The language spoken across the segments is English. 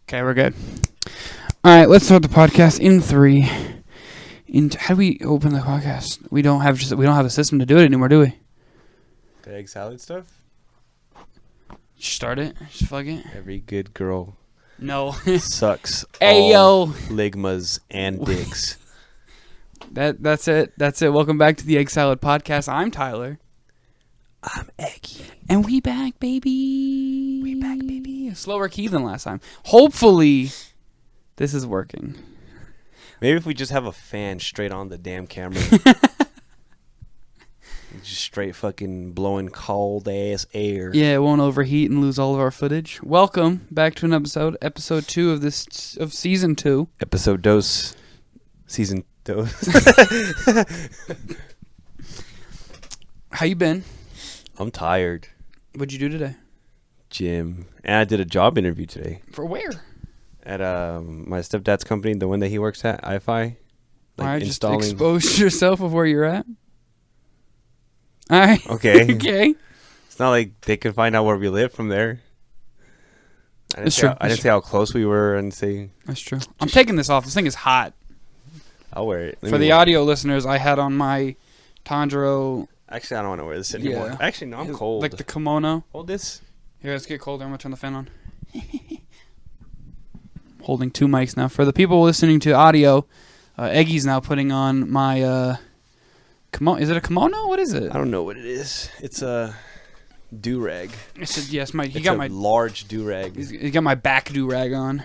Okay, we're good. All right, let's start the podcast in 3. How do we open the podcast? We don't have a system to do it anymore, do we? The egg salad stuff? Just start it. Just fuck it. Every good girl No. sucks Hey, all yo. ligmas and dicks. That's it. Welcome back to the EggSalad podcast. I'm Tyler. I'm Eggy. And we back, baby. We back, baby. A slower key than last time. Hopefully, this is working. Maybe if we just have a fan straight on the damn camera. Just straight fucking blowing cold ass air. Yeah, it won't overheat and lose all of our footage. Welcome back to an episode 2 of season 2. Episode dose. Season dose. How you been? I'm tired. What'd you do today? Gym. And I did a job interview today. For where? At my stepdad's company, the one that he works at, iFi. All right, just expose yourself of where you're at. All right. Okay. Okay. It's not like they can find out where we live from there. I didn't say how close we were and say. That's true. I'm taking this off. This thing is hot. I'll wear it. For the audio listeners, I had on my Tandro. Actually, I don't want to wear this anymore. Yeah. Actually, no, I'm cold. Like the kimono. Hold this. Here, let's get colder. I'm going to turn the fan on. Holding 2 mics now. For the people listening to audio, Eggy's now putting on my kimono. Is it a kimono? What is it? I don't know what it is. It's a do-rag. Yes, he It's got a my large do-rag. he got my back do-rag on.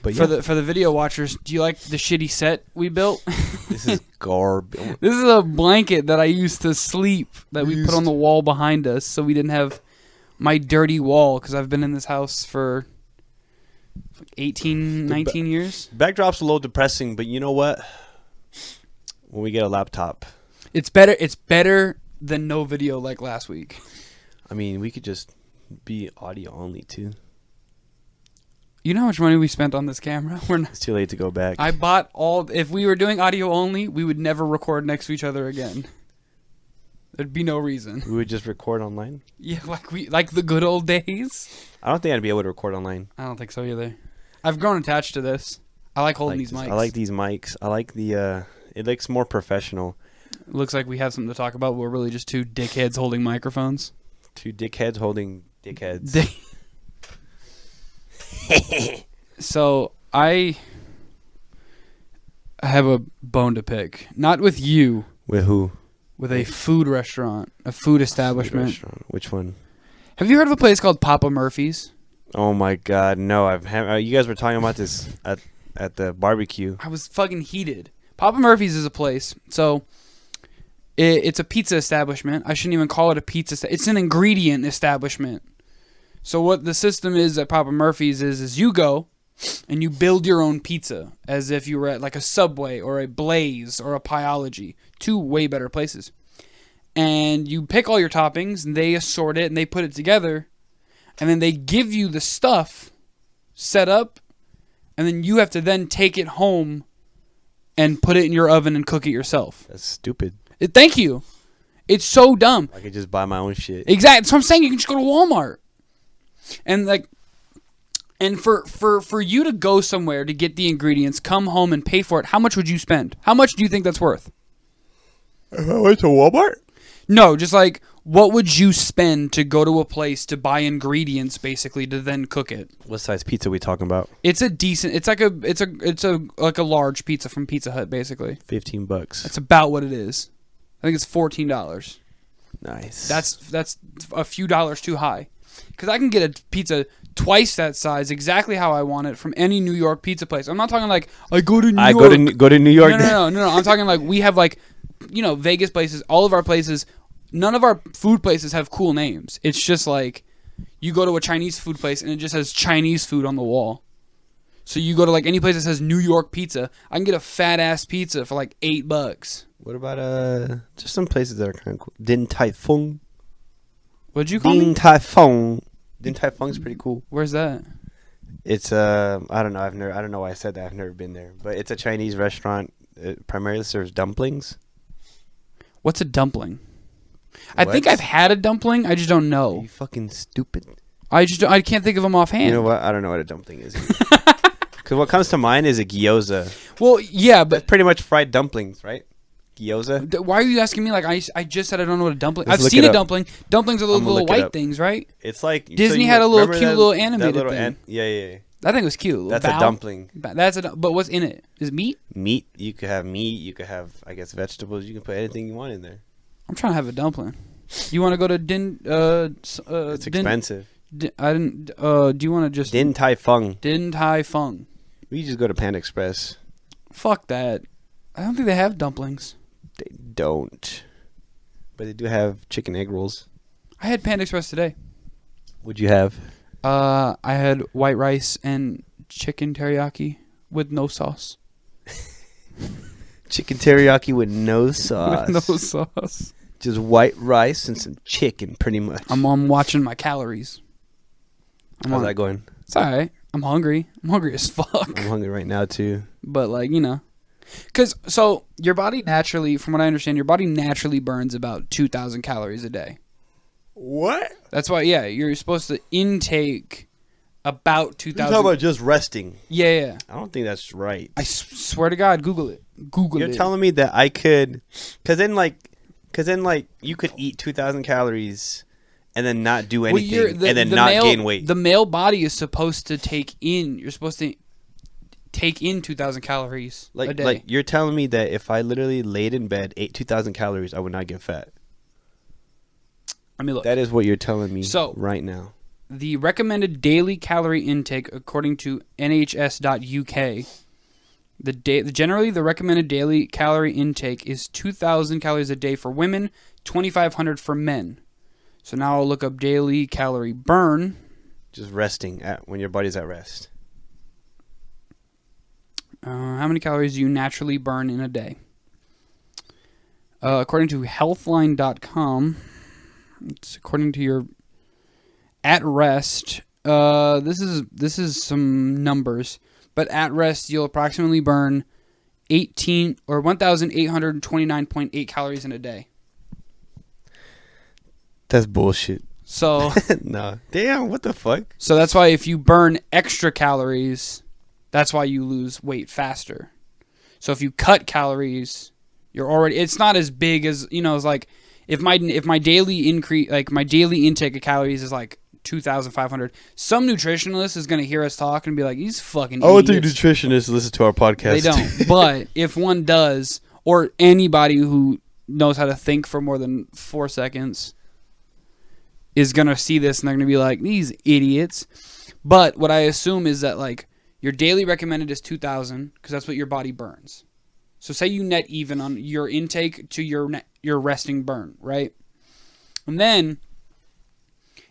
But yeah. For the video watchers, do you like the shitty set we built? This is garbage. This is a blanket that I used to sleep that we put on the wall behind us so we didn't have my dirty wall because I've been in this house for 18, 19 years. Backdrop's a little depressing, but you know what? When we get a laptop. It's better than no video like last week. I mean, we could just be audio only too. You know how much money we spent on this camera? It's too late to go back. I bought if we were doing audio only, we would never record next to each other again. There'd be no reason. We would just record online? Yeah, like the good old days. I don't think I'd be able to record online. I don't think so either. I've grown attached to this. I like holding these mics. I like these mics. I like the it looks more professional. It looks like we have something to talk about. We're really just 2 dickheads holding microphones. 2 dickheads holding dickheads. So I have a bone to pick. Not with you. With who? With a food restaurant, a food establishment. Which one? Have you heard of a place called Papa Murphy's? Oh my God, no! You guys were talking about this at the barbecue. I was fucking heated. Papa Murphy's is a place. So it's a pizza establishment. I shouldn't even call it a pizza. It's an ingredient establishment. So what the system is at Papa Murphy's is you go and you build your own pizza as if you were at like a Subway or a Blaze or a Pieology. 2 way better places. And you pick all your toppings and they assort it and they put it together. And then they give you the stuff set up. And then you have to then take it home and put it in your oven and cook it yourself. That's stupid. Thank you. It's so dumb. I could just buy my own shit. Exactly. That's what I'm saying. You can just go to Walmart. And for you to go somewhere to get the ingredients, come home and pay for it, how much would you spend? How much do you think that's worth? If I went to Walmart? No, just like what would you spend to go to a place to buy ingredients basically to then cook it? What size pizza are we talking about? It's a decent. It's like a large pizza from Pizza Hut basically. $15. That's about what it is. I think it's $14. Nice. That's a few dollars too high. Because I can get a pizza twice that size, exactly how I want it, from any New York pizza place. I'm not talking like, I go to New York. Go to New York. No. I'm talking like we have like, Vegas places. All of our places, none of our food places have cool names. It's just like, you go to a Chinese food place and it just has Chinese food on the wall. So you go to like any place that says New York pizza, I can get a fat-ass pizza for like $8. What about just some places that are kind of cool? Din Tai Fung. What'd you call me? Din Tai Fung. Din Tai Fung's pretty cool. Where's that? It's I don't know. I don't know why I said that. I've never been there, but it's a Chinese restaurant. It primarily serves dumplings. What's a dumpling? I think I've had a dumpling. I just don't know. Are you fucking stupid? I can't think of them offhand. You know what? I don't know what a dumpling is. Because what comes to mind is a gyoza. Well, yeah, but That's pretty much fried dumplings, right? Gyoza. Why are you asking me? Like I just said I don't know what a dumpling. Let's I've look seen it a up. dumpling. Dumplings are those I'm gonna little look it white up. things, right? It's like Disney had a little remember cute that- little that animated little thing. yeah. I think it was cute. That's Bao. a dumpling. But what's in it? Is it meat? Meat. You could have meat. You could have, I guess, vegetables. You can put anything you want in there. I'm trying to have a dumpling. You want to go to It's expensive. I didn't. Do you want to just Din Tai Fung. Din Tai Fung? We just go to Panda Express. Fuck that. I don't think they have dumplings. They don't. But they do have chicken egg rolls. I had Panda Express today. What'd you have? I had white rice and chicken teriyaki with no sauce. Chicken teriyaki with no sauce. With no sauce. Just white rice and some chicken, pretty much. I'm watching my calories. How's that going? It's alright. I'm hungry. I'm hungry as fuck. I'm hungry right now, too. But, like, you know. So, your body naturally, from what I understand, your body naturally burns about 2,000 calories a day. What? That's why, yeah, you're supposed to intake about 2,000. You're talking about just resting. Yeah. I don't think that's right. I swear to God, Google it. You're telling me that I could... Because then, you could eat 2,000 calories and then not do anything and then not gain weight. The male body is supposed to take in... You're supposed to take in 2,000 calories a day. Like, you're telling me that if I literally laid in bed, ate 2,000 calories, I would not get fat. Let me look. That is what you're telling me right now. The recommended daily calorie intake, according to NHS.UK, generally the recommended daily calorie intake is 2,000 calories a day for women, 2,500 for men. So now I'll look up daily calorie burn. Just resting when your body's at rest. How many calories do you naturally burn in a day? According to Healthline.com, it's according to your at rest. This is some numbers, but at rest you'll approximately burn 1,829.8 calories in a day. That's bullshit. So no, damn, what the fuck? So that's why if you burn extra calories, that's why you lose weight faster. So if you cut calories, it's not as big as, it's like if my daily increase, like my daily intake of calories is like 2,500. Some nutritionalist is going to hear us talk and be like, these fucking idiots. I would think nutritionists listen to our podcast. They don't. But if one does, or anybody who knows how to think for more than 4 seconds is going to see this and they're going to be like, these idiots. But what I assume is that like your daily recommended is 2,000 because that's what your body burns. So say you net even on your intake to your resting burn, right? And then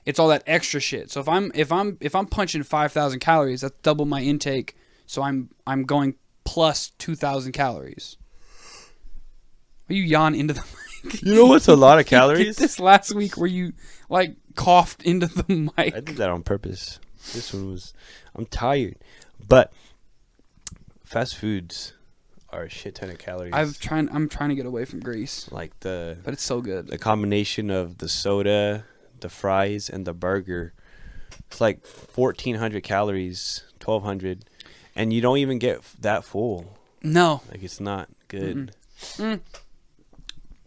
it's all that extra shit. So if I'm punching 5,000 calories, that's double my intake. So I'm going plus 2,000 calories. Are you yawn into the mic? You know what's a lot of calories? This last week where you like coughed into the mic. I did that on purpose. This one was... I'm tired. But fast foods are a shit ton of calories. I'm trying to get away from grease. But it's so good. The combination of the soda, the fries, and the burger. It's like 1,400 calories, 1,200, and you don't even get that full. No. Like, it's not good.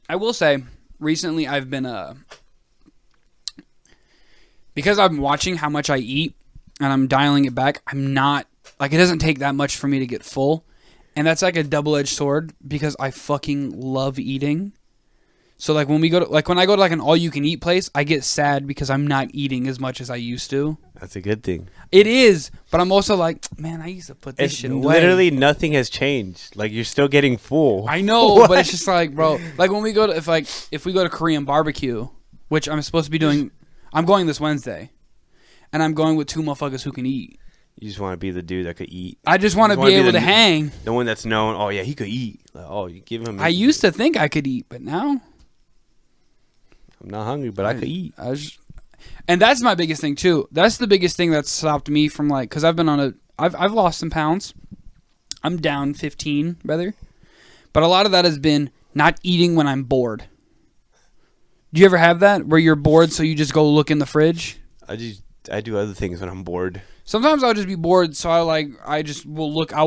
I will say, recently I've been because I'm watching how much I eat and I'm dialing it back. I'm not like, it doesn't take that much for me to get full, and that's like a double-edged sword because I fucking love eating. So like when I go to like an all-you-can-eat place, I get sad because I'm not eating as much as I used to. That's a good thing. It is, but I'm also like, man, I used to put this shit away. Literally nothing has changed. Like, you're still getting full. I know, but it's just like, bro, like when we go to if we go to Korean barbecue, which I'm supposed to be doing, I'm going this Wednesday, and I'm going with two motherfuckers who can eat. You just want to be the dude that could eat. I just want to be able to hang. The one that's known. Oh yeah, he could eat. Like, oh, you give him. I used to think I could eat, but now I'm not hungry, but I could eat. And that's my biggest thing too. That's the biggest thing that stopped me from like, because I've lost some pounds. I'm down 15, brother. But a lot of that has been not eating when I'm bored. Do you ever have that where you're bored, so you just go look in the fridge? I do other things when I'm bored. Sometimes I'll just be bored, so I'll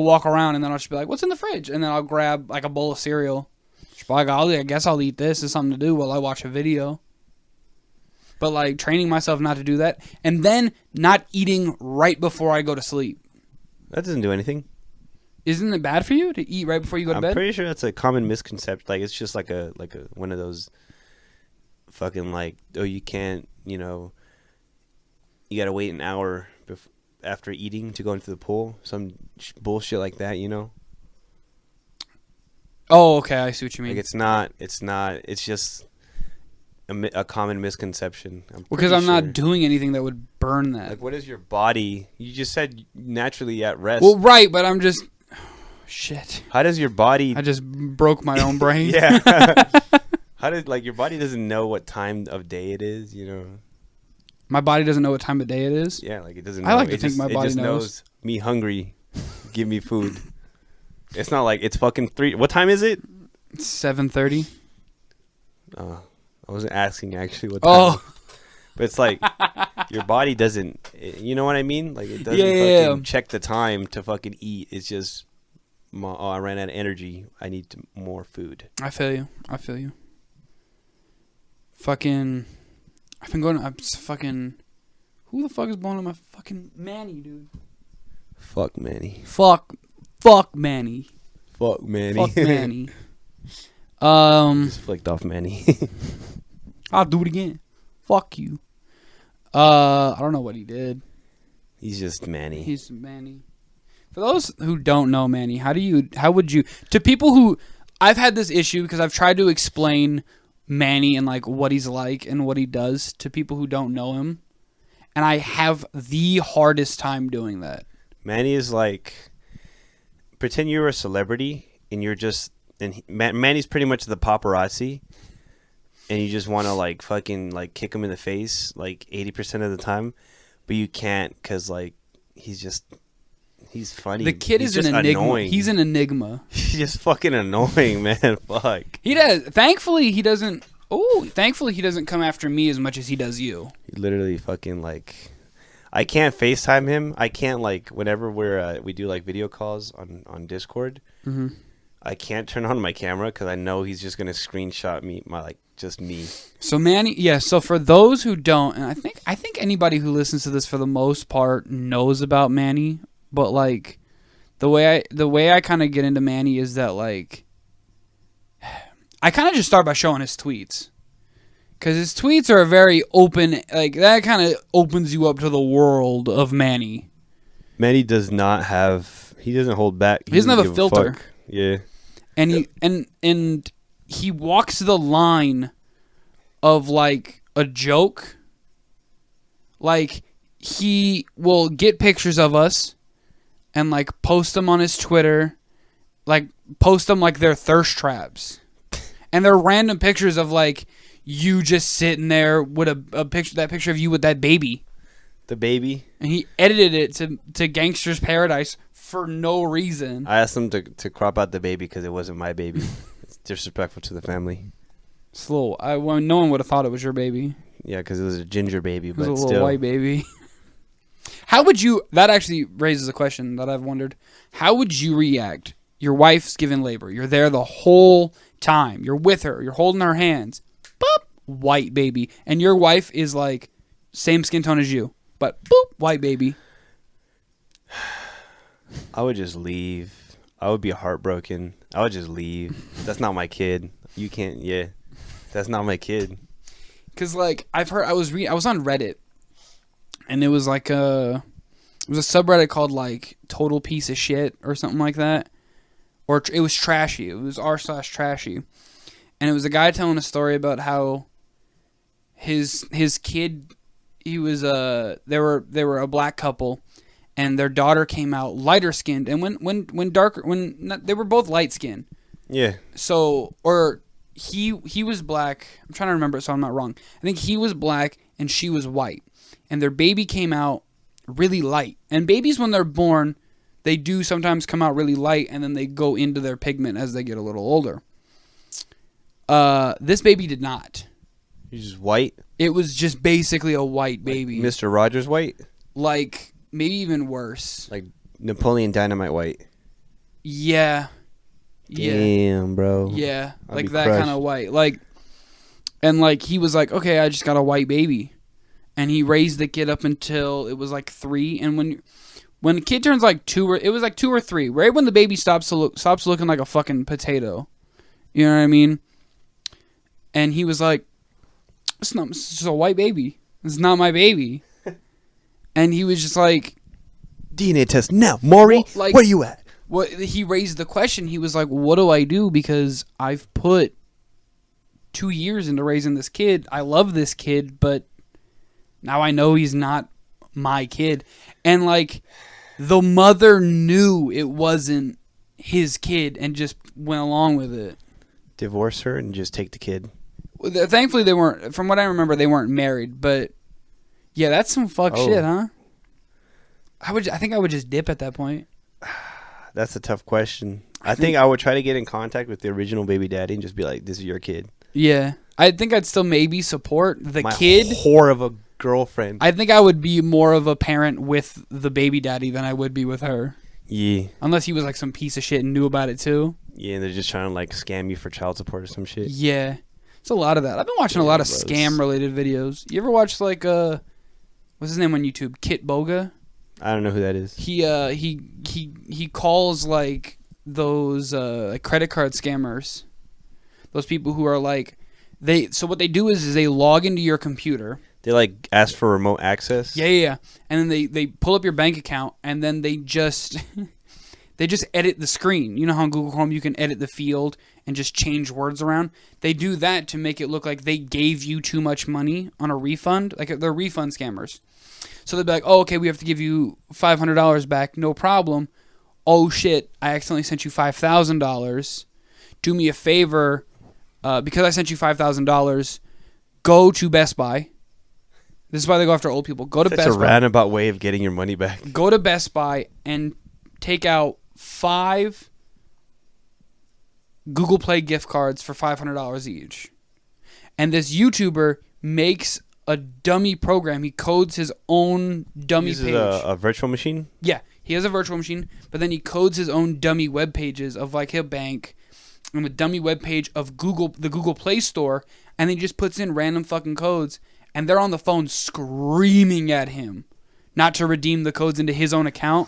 walk around, and then I'll just be like, what's in the fridge? And then I'll grab, like, a bowl of cereal. Just be like, I guess I'll eat this. It's something to do while I watch a video. But, like, training myself not to do that. And then not eating right before I go to sleep. That doesn't do anything. Isn't it bad for you to eat right before you go to bed? I'm pretty sure that's a common misconception. Like, it's just like a one of those fucking, like, oh, you can't, you got to wait an hour after eating to go into the pool. Some bullshit like that, Oh, okay. I see what you mean. Like, it's just a common misconception. Because I'm not doing anything that would burn that. Like, what is your body? You just said naturally at rest. Well, right, but I'm just... shit. How does your body... I just broke my own brain. Yeah. How does, like, your body doesn't know what time of day it is, My body doesn't know what time of day it is? Yeah, like, it doesn't know. I like to think my body just knows. Me hungry. Give me food. It's not like it's fucking 3... What time is it? It's 7:30. I wasn't asking actually what time. Oh. But it's like your body doesn't, you know what I mean? Like it doesn't check the time to fucking eat. It's just, I ran out of energy. I need more food. I feel you. Fucking, who the fuck is blowing up my fucking Manny, dude? Fuck Manny. Fuck Manny. Fuck Manny. Fuck Manny. Just flicked off Manny. I'll do it again. Fuck you. I don't know what he did. He's just Manny. He's Manny. For those who don't know Manny, how would you, to people who, I've had this issue because I've tried to explain Manny and like what he's like and what he does to people who don't know him. And I have the hardest time doing that. Manny is like, pretend you're a celebrity and you're just, Manny's pretty much the paparazzi. And you just want to, like, fucking, like, kick him in the face, like, 80% of the time. But you can't because, like, he's funny. The kid is an enigma. Annoying. He's an enigma. He's just fucking annoying, man. Fuck. He does. Thankfully, he doesn't come after me as much as he does you. He literally fucking, like... I can't FaceTime him. I can't, like, whenever we do, like, video calls on Discord, I can't turn on my camera because I know he's just going to screenshot me, just me. So Manny, so for those who don't, and I think anybody who listens to this for the most part knows about Manny, but like the way I kind of get into Manny is that like I kind of just start by showing his tweets. Cuz his tweets are very open, like that kind of opens you up to the world of Manny. Manny doesn't hold back. He doesn't have a filter. Yeah. And he walks the line of like a joke. Like he will get pictures of us and like post them on his Twitter, like post them like they're thirst traps. And they're random pictures of like you just sitting there with a picture of you with that baby. The baby. And he edited it to Gangster's Paradise for no reason. I asked him to crop out the baby because it wasn't my baby. It's disrespectful to the family. Slow. No one would have thought it was your baby. Yeah, because it was a ginger baby, but it was a still. little white baby. How would you... That actually raises a question that I've wondered. How would you react? Your wife's giving labor. You're there the whole time. You're with her. You're holding her hands. Boop. White baby. And your wife is like same skin tone as you. But boop. White baby. I would just leave. I would be heartbroken. I would just leave. That's not my kid. You can't... Yeah. That's not my kid. Because, like, I've heard... I was on Reddit. And it was like a... It was a subreddit called, like, Total Piece of Shit or something like that. Or it was Trashy. It was r/trashy. And it was a guy telling a story about how his kid... He was... They were a black couple. And their daughter came out lighter skinned. And they were both light skinned. Yeah. So... Or... He was black. I'm trying to remember it so I'm not wrong. I think he was black and she was white. And their baby came out really light. And babies, when they're born, they do sometimes come out really light and then they go into their pigment as they get a little older. This baby did not. He's just white? It was just basically a white baby. Like Mr. Rogers white? Like, maybe even worse. Like Napoleon Dynamite white? Yeah. Damn, bro. Yeah. I'd Like be that crushed. kind of white. Like, and like he was like, okay, I just got a white baby. And he raised the kid up until it was like 3. And when the kid turns like 2, it was like 2 or 3, right when the baby stops looking like a fucking potato. You know what I mean? And he was like, it's just a white baby. It's not my baby. And he was just like, DNA test now. Maury, well, like, where you at? He raised the question. He was like, what do I do? Because I've put 2 years into raising this kid. I love this kid, but now I know he's not my kid. And like, the mother knew it wasn't his kid and just went along with it. Divorce her and just take the kid. Thankfully, they weren't. From what I remember, they weren't married. But yeah, that's some shit, huh? I think I would just dip at that point. That's a tough question. I think I would try to get in contact with the original baby daddy and just be like, "This is your kid." Yeah, I think I'd still maybe support the My kid. Whore of a girlfriend. I think I would be more of a parent with the baby daddy than I would be with her. Yeah. Unless he was like some piece of shit and knew about it too. Yeah, and they're just trying to like scam you for child support or some shit. Yeah. It's a lot of that. I've been watching a lot of scam related videos. You ever watch like what's his name on YouTube? Kit Boga? I don't know who that is. He calls like those like credit card scammers. Those people who are like so what they do is they log into your computer. They like ask for remote access. Yeah. And then they pull up your bank account and then they just they just edit the screen. You know how in Google Chrome you can edit the field and just change words around? They do that to make it look like they gave you too much money on a refund. Like they're refund scammers. So they'll be like, "Oh, okay, we have to give you $500 back. No problem. Oh shit, I accidentally sent you $5,000. Do me a favor, because I sent you $5,000. Go to Best Buy." This is why they go after old people. Go to Best Buy. That's a roundabout way of getting your money back. Go to Best Buy and take out 5 Google Play gift cards for $500 each. And this YouTuber makes a dummy program. He codes his own dummy page. A virtual machine? Yeah, he has a virtual machine, but then he codes his own dummy web pages of like a bank and a dummy web page of the Google Play Store, and then he just puts in random fucking codes, and they're on the phone screaming at him not to redeem the codes into his own account.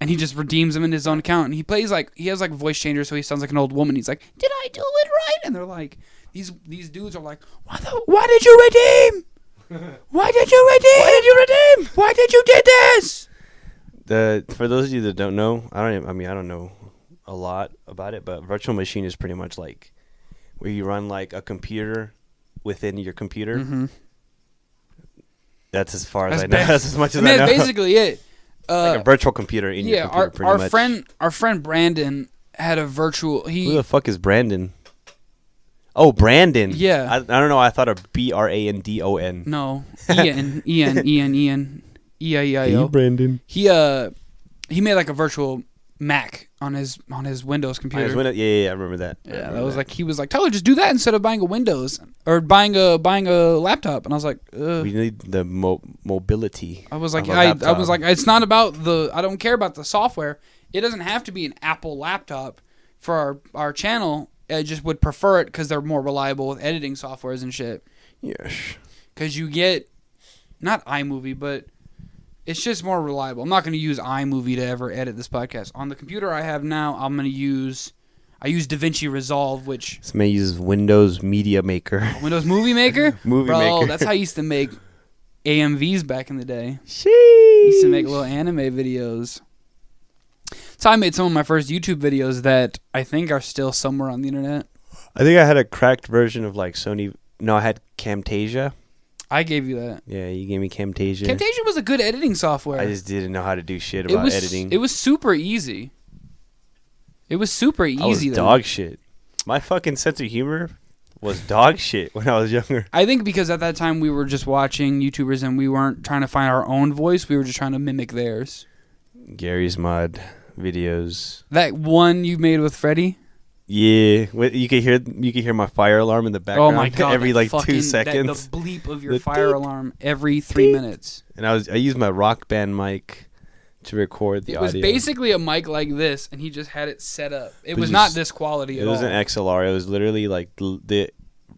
And he just redeems them in his own account. And he plays like, he has like voice changer, so he sounds like an old woman. He's like, "Did I do it right?" And they're like, these dudes are like, "Why did you redeem? Why did you redeem? Why did you redeem? Why did you did this?" For those of you that don't know, I don't know a lot about it, but virtual machine is pretty much like where you run like a computer within your computer. Mm-hmm. That's as far as I know. That's as much as I know. That's basically it. Like a virtual computer in your computer, pretty much. Our friend Brandon had a virtual. Who the fuck is Brandon? Oh, Brandon. Yeah. I don't know. I thought of Brandon. No, Ian. E-I-E-I-O. Brandon. He made like a virtual Mac on his Windows computer. Yeah, I remember that. Yeah, that was like, he was like, "Tyler, just do that instead of buying a Windows or buying a laptop." And I was like, ugh. We need the mobility. I was like, it's not about I don't care about the software. It doesn't have to be an Apple laptop for our channel. I just would prefer it because they're more reliable with editing softwares and shit. Yes. Because you get, not iMovie, but it's just more reliable. I'm not going to use iMovie to ever edit this podcast. On the computer I have now, I use DaVinci Resolve, which... Somebody uses Windows Media Maker. Windows Movie Maker? Movie Maker. That's how I used to make AMVs back in the day. Sheesh. I used to make little anime videos. So I made some of my first YouTube videos that I think are still somewhere on the internet. I think I had a cracked version of like Sony... No, I had Camtasia. I gave you that. Yeah, you gave me Camtasia. Camtasia was a good editing software. I just didn't know how to do shit about editing. It was super easy. I was dog shit. My fucking sense of humor was dog shit when I was younger. I think because at that time we were just watching YouTubers and we weren't trying to find our own voice. We were just trying to mimic theirs. Gary's Mod videos. That one you made with Freddie? Yeah, you could hear my fire alarm in the background. Oh my god! Every like fucking, 2 seconds. The bleep of your The fire beep. alarm every 3 minutes. And I use my Rock Band mic to record the It audio. was basically a mic like this, and he just had it set up. It was just- not this quality at It all. was an XLR. It was literally like the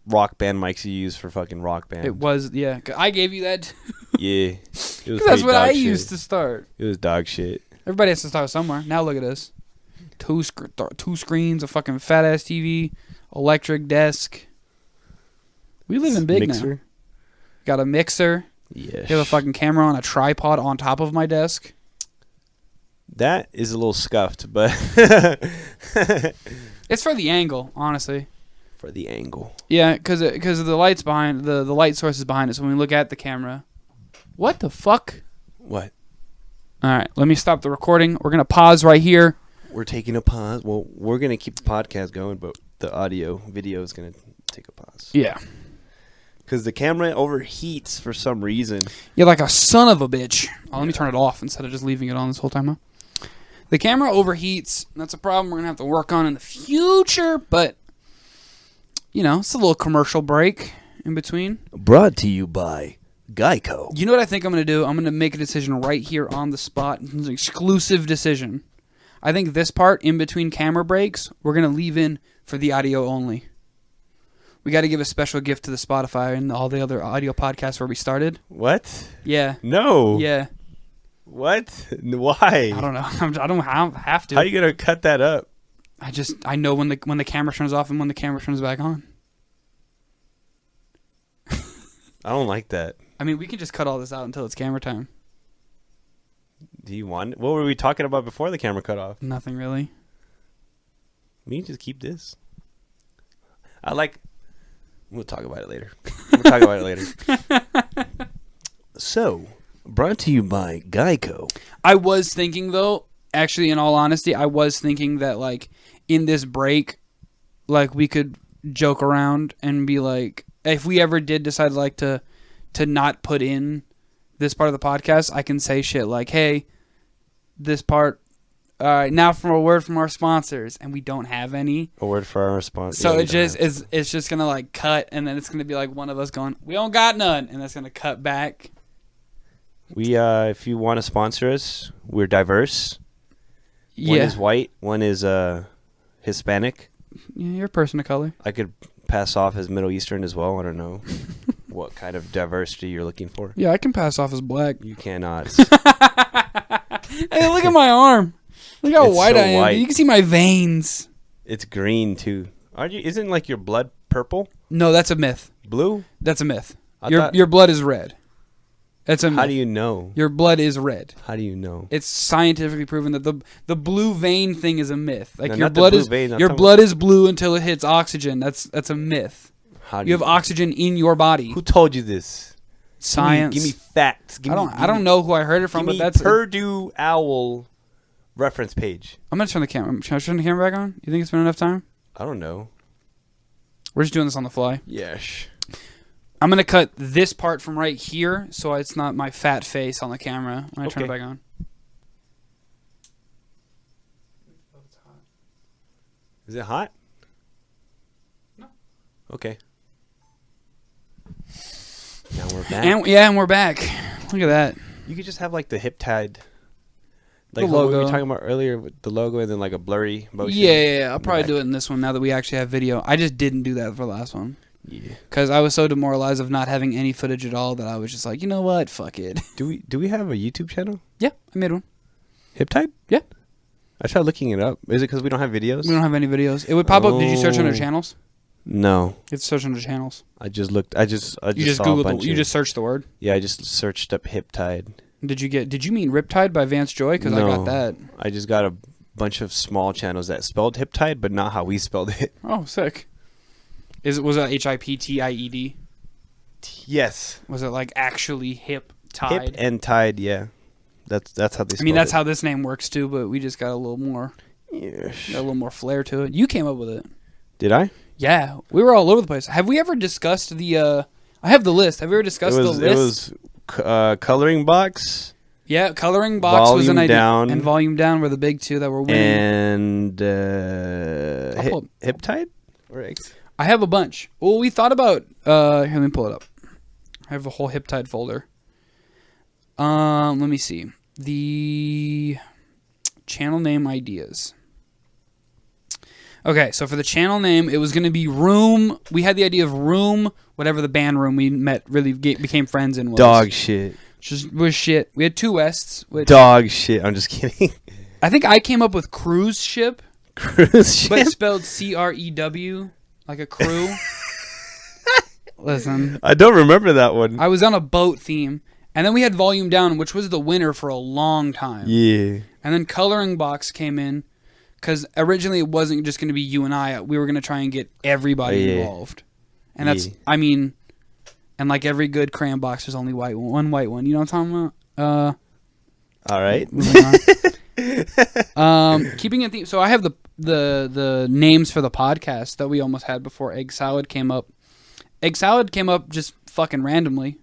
Rock Band mics you use for fucking Rock Band. It was, yeah. 'Cause I gave you that. Yeah, it was Because that's pretty what dog I shit. used to start. It was dog shit. Everybody has to start somewhere. Now look at this. Two screens, a fucking fat ass TV, electric desk. We live in big now. Mixer. Got a mixer. Yes. You have a fucking camera on a tripod on top of my desk. That is a little scuffed, but It's for the angle, honestly. for the angle. Yeah, because of the lights behind the light sources behind it. So when we look at the camera, what the fuck? What? All right, let me stop the recording. We're gonna pause right here. We're taking a pause. Well, we're gonna keep the podcast going, but the video is gonna take a pause. Yeah. Because the camera overheats for some reason. You're like a son of a bitch. Oh, let me turn it off instead of just leaving it on this whole time. Huh? The camera overheats. That's a problem we're going to have to work on in the future. But, you know, it's a little commercial break in between. Brought to you by Geico. You know what I think I'm going to do? I'm going to make a decision right here on the spot. It's an exclusive decision. I think this part in between camera breaks, we're going to leave in for the audio only. We got to give a special gift to the Spotify and all the other audio podcasts where we started. What? Yeah. No. Yeah. What? Why? I don't know. I don't have to. How are you gonna cut that up? I know when the camera turns off and when the camera turns back on. I don't like that. I mean, we can just cut all this out until it's camera time. Do you want? What were we talking about before the camera cut off? Nothing really. We can just keep this. We'll talk about it later. So, brought to you by Geico. I was thinking though, actually, in all honesty, I was thinking that like in this break, like we could joke around and be like, if we ever did decide like to not put in this part of the podcast, I can say shit like, hey, this part. All right, now for a word from our sponsors, and we don't have any. A word for our response. So it's just gonna like cut, and then it's gonna be like one of us going, "We don't got none," and that's gonna cut back. We if you want to sponsor us, we're diverse. One Yeah, is white, one is Hispanic. yeah, you're a person of color. I could pass off as Middle Eastern as well. I don't know what kind of diversity you're looking for. Yeah, I can pass off as black. You cannot. Hey, look at my arm. Look how It's white so I am. white. You can see my veins. It's green too. Aren't you? Isn't like your blood purple? No, that's a myth. Blue? That's a myth. I Your thought- your blood is red. That's a myth. How do you know? Your blood is red. How do you know? It's scientifically proven that the blue vein thing is a myth. Like No, your not the blood blue is vein, I'm your talking blood is blue until it hits oxygen. That's a myth. How do You have oxygen in your body. Who told you this? Science. Give me facts. I don't know who I heard it from, but Give me that's. Purdue Owl reference page. I'm gonna turn the camera. Should I turn the camera back on? You think it's been enough time? I don't know. We're just doing this on the fly. Yes. I'm gonna cut this part from right here, so it's not my fat face on the camera when I turn it Okay. back on. Is it hot? No. Okay. Now we're back. And we're back. Look at that. You could just have like the HipTyde. The Like what we logo. were talking about earlier with the logo and then like a blurry motion. Yeah. I'll probably Back. do it in this one now that we actually have video. I just didn't do that for the last one. Yeah. Because I was so demoralized of not having any footage at all that I was just like, you know what? Fuck it. Do we have a YouTube channel? Yeah, I made one. HipTyde? Yeah. I tried looking it up. Is it because we don't have videos? We don't have any videos. It would pop up. Did you search under Oh. channels? No. It's search under channels. I just looked. I just You just saw a Googled. bunch You of- just searched the word. Yeah, I just searched up HipTyde. Did you mean Riptide by Vance Joy? Because I got No. that. I just got a bunch of small channels that spelled HipTyde, but not how we spelled it. Oh, sick. Was that HIPTIED? Yes. Was it like actually hip Hip tide? and Tide, yeah. That's how they spelled I mean, that's it. how this name works too, but we just got a little more Yes. flair to it. You came up with it. Did I? Yeah, we were all over the place. Have we ever discussed the? I have the list. Have we ever discussed the list? It was coloring box, Yeah, Coloring Box was an Volume idea. Down. And Volume Down were the big two that were winning. And HipTyde? Or Eggs? I have a bunch. Well, we thought about... here, let me pull it up. I have a whole HipTyde folder. Let me see. The channel name ideas. Okay, so for the channel name, it was going to be Room. We had the idea of Room, whatever the band room we met, really became friends in was. Dog shit. Just was shit. We had 2 Wests. Dog shit. I'm just kidding. I think I came up with Cruise Ship. Cruise ship? But spelled CREW, like a crew. Listen. I don't remember that one. I was on a boat theme. And then we had Volume Down, which was the winner for a long time. Yeah. And then Coloring Box came in. Because originally it wasn't just going to be you and I. We were going to try and get everybody involved. And that's, I mean... And like every good crayon box, there's only one white one. You know what I'm talking about? All right. Keeping it theme. So I have the names for the podcast that we almost had before Egg Salad came up. Egg Salad came up just fucking randomly.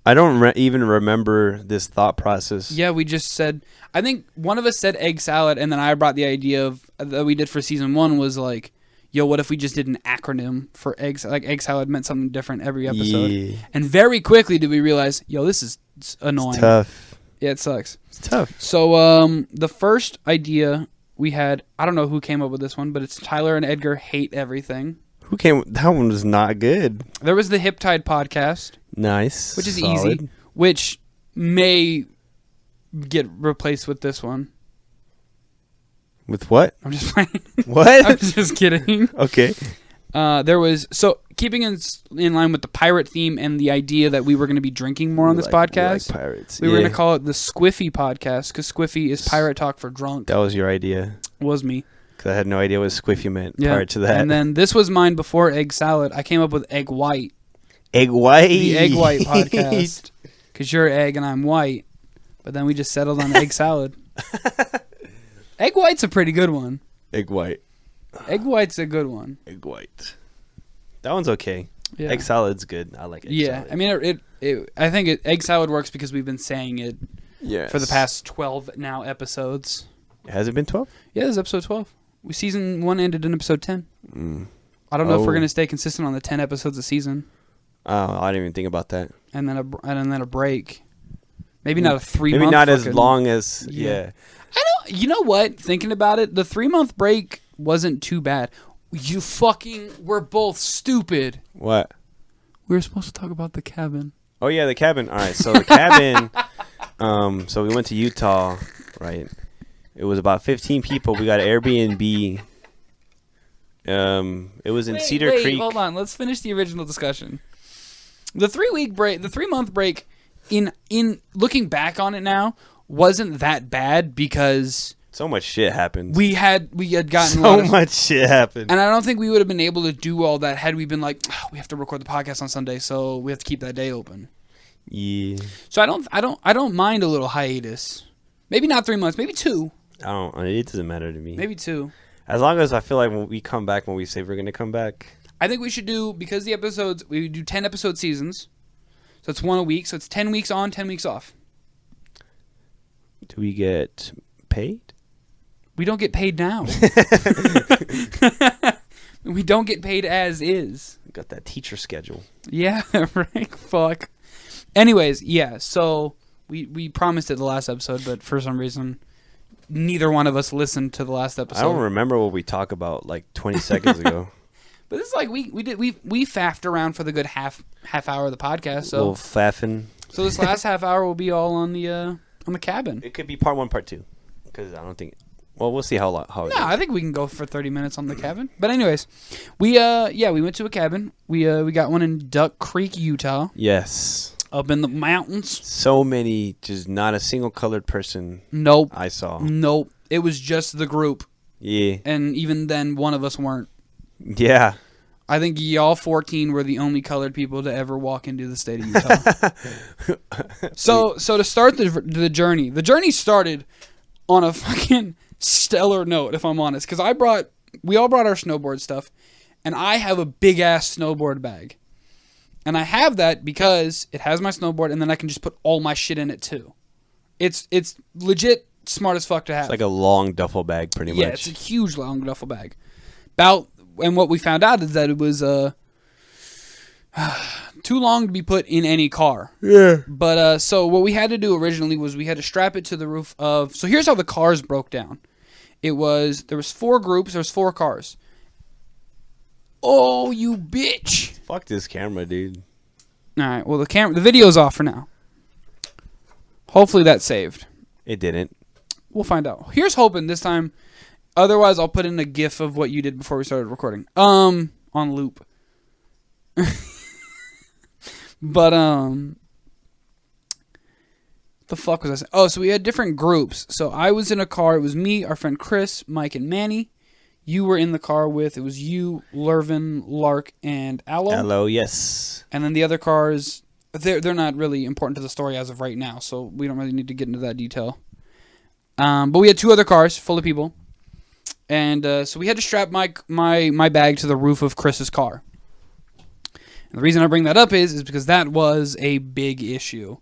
I don't even remember this thought process. Yeah, we just said... I think one of us said Egg Salad, and then I brought the idea of that we did for season 1 was like... Yo, what if we just did an acronym for eggs? Like Egg Salad meant something different every episode. Yeah. And very quickly did we realize, yo, this is annoying. It's tough. Yeah, it sucks. It's tough. So the first idea we had, I don't know who came up with this one, but it's Tyler and Edgar hate everything. That one was not good. There was the HipTyde podcast. Nice. Which is solid. easy. Which may get replaced with this one. With what? I'm just playing. What? I'm just kidding. Okay. There was... So, keeping in line with the pirate theme and the idea that we were going to be drinking more on this podcast. We like pirates. We were going to call it the Squiffy podcast because Squiffy is pirate talk for drunk. That was your idea. Was me. Because I had no idea what Squiffy meant prior to that. And then this was mine before Egg Salad. I came up with Egg White. Egg White? The Egg White podcast. Because you're egg and I'm white. But then we just settled on Egg Salad. Egg White's a pretty good one. Egg White. Egg White's a good one. Egg White. That one's okay. Yeah. Egg Salad's good. I like Egg Salad. I mean, I think Egg Salad works because we've been saying it for the past 12 now episodes. Has it been 12? Yeah, this is episode 12. Season 1 ended in episode 10. I don't know if we're going to stay consistent on the 10 episodes a season. Oh, I didn't even think about that. And then a break. Maybe not a 3 month. Maybe not as long as You know what? Thinking about it, the 3 month break wasn't too bad. We're both stupid. What? We were supposed to talk about the cabin. Oh yeah, the cabin. All right, so the cabin. So we went to Utah, right? It was about 15 people. We got an Airbnb. It was in Cedar Creek. Hold on. Let's finish the original discussion. The 3 month break. In looking back on it now, wasn't that bad because so much shit happened. We had gotten so much shit happened, and I don't think we would have been able to do all that had we been like, oh, we have to record the podcast on Sunday, so we have to keep that day open. Yeah. So I don't mind a little hiatus. Maybe not 3 months, maybe 2. It doesn't matter to me. Maybe 2. As long as I feel like when we come back, when we say we're gonna come back, I think we should do because the episodes we do 10 episode seasons. So it's 1 a week. So it's 10 weeks on, 10 weeks off. Do we get paid? We don't get paid now. We don't get paid as is. Got that teacher schedule. Yeah, right? Fuck. Anyways, yeah. So we promised it the last episode, but for some reason, neither one of us listened to the last episode. I don't remember what we talked about like 20 seconds ago. But this is like we faffed around for the good half hour of the podcast. So little faffing. So this last half hour will be all on the cabin. It could be part 1, part 2, because I don't think. Well, we'll see how it goes. I think we can go for 30 minutes on the cabin. But anyways, we went to a cabin. We got one in Duck Creek, Utah. Yes. Up in the mountains. So many, just not a single colored person. Nope. I saw. Nope. It was just the group. Yeah. And even then, one of us weren't. Yeah. I think y'all 14 were the only colored people to ever walk into the state of Utah. So to start the journey started on a fucking stellar note, if I'm honest, because we all brought our snowboard stuff, and I have a big ass snowboard bag, and I have that because it has my snowboard, and then I can just put all my shit in it too. It's legit smart as fuck to have. It's like a long duffel bag, pretty much. Yeah, it's a huge long duffel bag. And what we found out is that it was too long to be put in any car. Yeah. But so what we had to do originally was we had to strap it to the roof of. So here's how the cars broke down. There was 4 groups. There was 4 cars. Oh, you bitch! Fuck this camera, dude. All right. Well, the video's off for now. Hopefully that's saved. It didn't. We'll find out. Here's hoping this time. Otherwise, I'll put in a GIF of what you did before we started recording. On loop. But the fuck was I saying? Oh, so we had different groups. So I was in a car. It was me, our friend Chris, Mike, and Manny. You were in the car with, it was you, Lervin, Lark, and Aloe. Hello, yes. And then the other cars, they're not really important to the story as of right now, so we don't really need to get into that detail. But we had 2 other cars full of people. And so we had to strap my bag to the roof of Chris's car. And the reason I bring that up is because that was a big issue.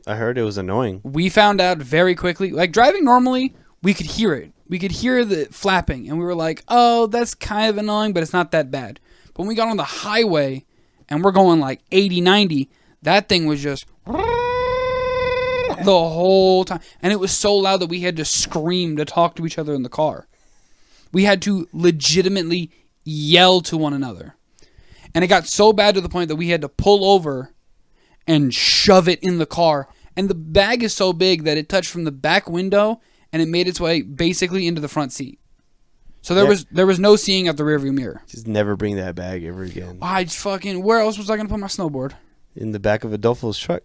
I heard it was annoying. We found out very quickly, like driving normally, we could hear it. We could hear the flapping, and we were like, oh, that's kind of annoying, but it's not that bad. But when we got on the highway, and we're going like 80, 90, that thing was just the whole time. And it was so loud that we had to scream to talk to each other in the car. We had to legitimately yell to one another. And it got so bad to the point that we had to pull over and shove it in the car. And the bag is so big that it touched from the back window and it made its way basically into the front seat. So there was no seeing out the rearview mirror. Just never bring that bag ever again. Where else was I going to put my snowboard? In the back of Adolfo's truck.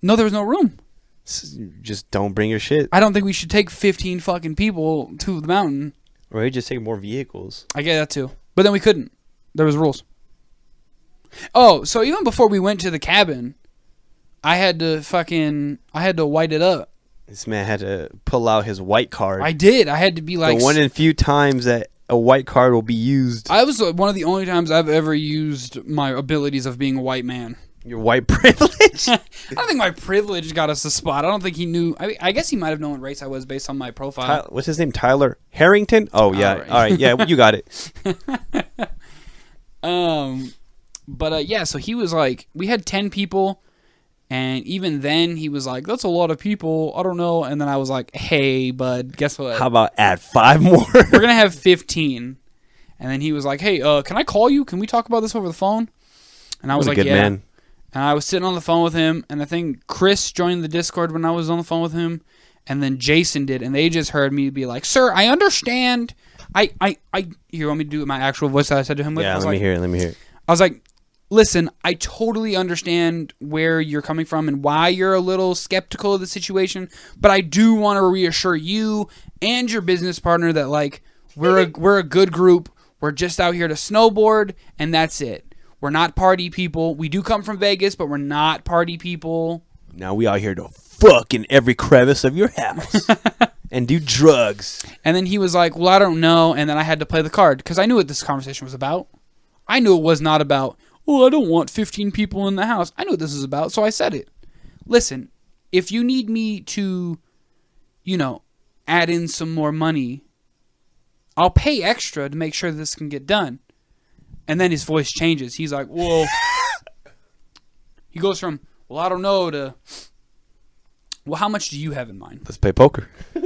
No, there was no room. Just don't bring your shit. I don't think we should take 15 fucking people to the mountain. Or you just take more vehicles. I get that too. But then we couldn't. There was rules. Oh, so even before we went to the cabin, I had to white it up. This man had to pull out his white card. I did. I had to be like... The one in few times that a white card will be used. I was one of the only times I've ever used my abilities of being a white man. Your white privilege? I don't think my privilege got us the spot. I don't think he knew... I guess he might have known what race I was based on my profile. What's his name? Tyler Harrington? Oh, yeah. All right. Yeah, you got it. But so he was like... We had 10 people... And even then, he was like, that's a lot of people. I don't know. And then I was like, hey, bud, guess what? How about add 5 more? We're going to have 15. And then he was like, hey, can I call you? Can we talk about this over the phone? And I was like, yeah. Man. And I was sitting on the phone with him. And I think Chris joined the Discord when I was on the phone with him. And then Jason did. And they just heard me be like, sir, I understand. You want me to do my actual voice that I said to him with? Yeah, let me hear it. I was like, listen, I totally understand where you're coming from and why you're a little skeptical of the situation, but I do want to reassure you and your business partner that like we're a good group. We're just out here to snowboard, and that's it. We're not party people. We do come from Vegas, but we're not party people. Now we out here to fuck in every crevice of your house and do drugs. And then he was like, well, I don't know, and then I had to play the card because I knew what this conversation was about. I knew it was not about, oh, I don't want 15 people in the house. I know what this is about, so I said it. Listen, if you need me to, add in some more money, I'll pay extra to make sure this can get done. And then his voice changes. He's like, well, he goes from, well, I don't know, to, well, how much do you have in mind? Let's play poker. And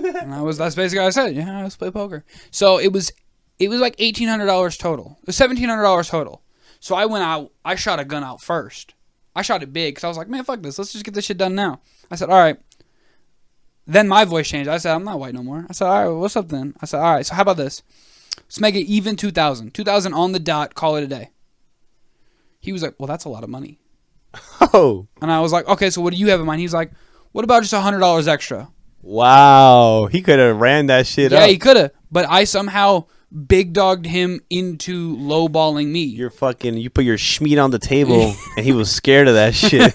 that's basically what I said. Yeah, let's play poker. So it was like $1,800 total. It was $1,700 total. So I went out, I shot a gun out first. I shot it big because I was like, man, fuck this. Let's just get this shit done now. I said, all right. Then my voice changed. I said, I'm not white no more. I said, all right, what's up then? I said, all right, so how about this? Let's make it even 2,000. 2,000 on the dot, call it a day. He was like, well, that's a lot of money. Oh. And I was like, okay, so what do you have in mind? He's like, what about just $100 extra? Wow. He could have ran that shit up. Yeah, he could have. But I somehow big dogged him into lowballing me. You put your schmeat on the table and he was scared of that shit.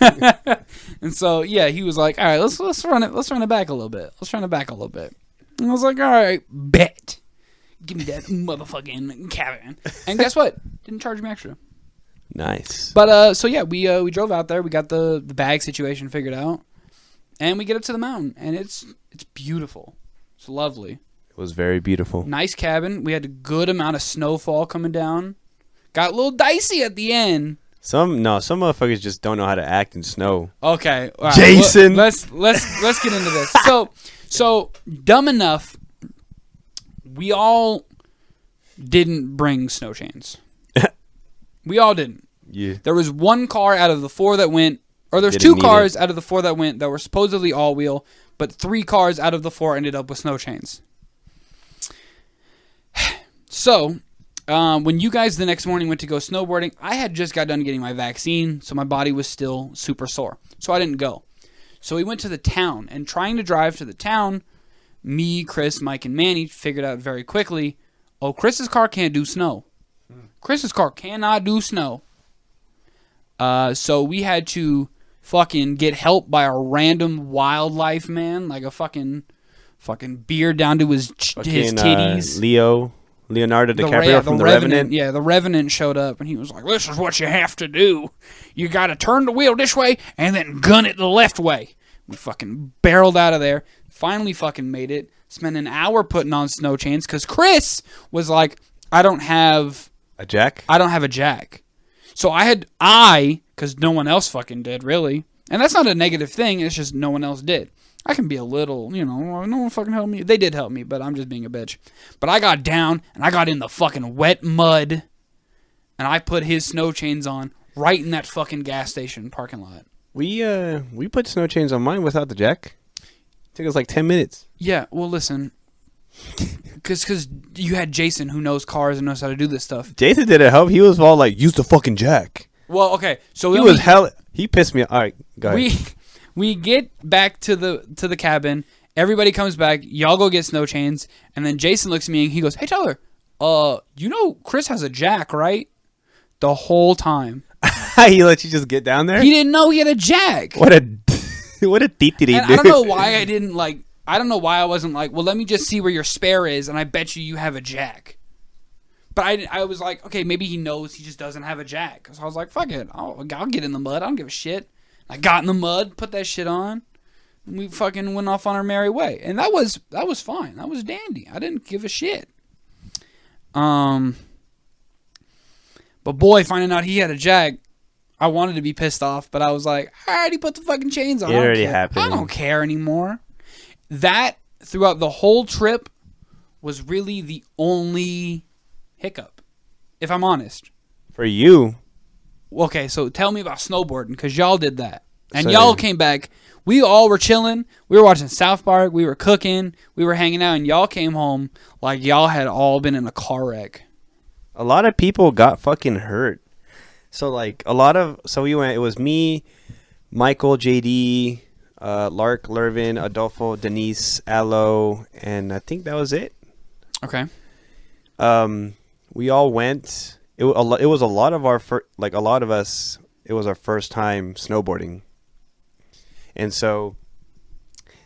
And so yeah, he was like, all right, let's run it back a little bit. And I was like, all right, bet. Give me that motherfucking cabin. And guess what? Didn't charge me extra. Nice. But so yeah, we drove out there, we got the bag situation figured out. And we get up to the mountain, and it's beautiful. It's lovely. It was very beautiful. Nice cabin. We had a good amount of snowfall coming down. Got a little dicey at the end. Some motherfuckers just don't know how to act in snow. Okay, all right, Jason. Let's get into this. So dumb enough, we all didn't bring snow chains. We all didn't. Yeah. There was one car out of the 4 that went, or there's 2 cars out of the 4 that went that were supposedly all wheel, but 3 cars out of the 4 ended up with snow chains. So, when you guys the next morning went to go snowboarding, I had just got done getting my vaccine, so my body was still super sore. So I didn't go. So we went to the town, and trying to drive to the town, me, Chris, Mike, and Manny figured out very quickly, Chris's car can't do snow. Chris's car cannot do snow. So we had to fucking get help by a random wildlife man, like a fucking beard down to his titties. Leonardo DiCaprio from The Revenant. Yeah, the Revenant showed up, and he was like, "This is what you have to do. You got to turn the wheel this way, and then gun it the left way." We fucking barreled out of there. Finally fucking made it. Spent an hour putting on snow chains, because Chris was like, I don't have a jack. So because no one else fucking did, really. And that's not a negative thing. It's just no one else did. I can be a little, no one fucking helped me. They did help me, but I'm just being a bitch. But I got down, and I got in the fucking wet mud, and I put his snow chains on right in that fucking gas station parking lot. We put snow chains on mine without the jack. It took us like 10 minutes. Yeah, well, listen. Because you had Jason, who knows cars and knows how to do this stuff. Jason didn't help. He was all like, use the fucking jack. Well, okay. So he pissed me off. All right, go ahead. We get back to the cabin. Everybody comes back. Y'all go get snow chains. And then Jason looks at me and he goes, "Hey, Tyler, Chris has a jack, right?" The whole time. He let you just get down there? He didn't know he had a jack. What a titty dude. I don't know why I don't know why I wasn't like, well, let me just see where your spare is, and I bet you have a jack. But I was like, okay, maybe he knows he just doesn't have a jack. So I was like, fuck it. I'll get in the mud. I don't give a shit. I got in the mud, put that shit on, and we fucking went off on our merry way. And that was fine. That was dandy. I didn't give a shit. But boy, finding out he had a jack, I wanted to be pissed off, but I was like, I already put the fucking chains on. It already happened. I don't care anymore. That, throughout the whole trip, was really the only hiccup, if I'm honest. For you? Okay, so tell me about snowboarding, because y'all did that. And y'all came back. We all were chilling. We were watching South Park. We were cooking. We were hanging out, and y'all came home like y'all had all been in a car wreck. A lot of people got fucking hurt. So, we went, it was me, Michael, JD, Lark, Lervin, Adolfo, Denise, Aloe, and I think that was it. Okay. We all went. It was a lot of us. It was our first time snowboarding, and so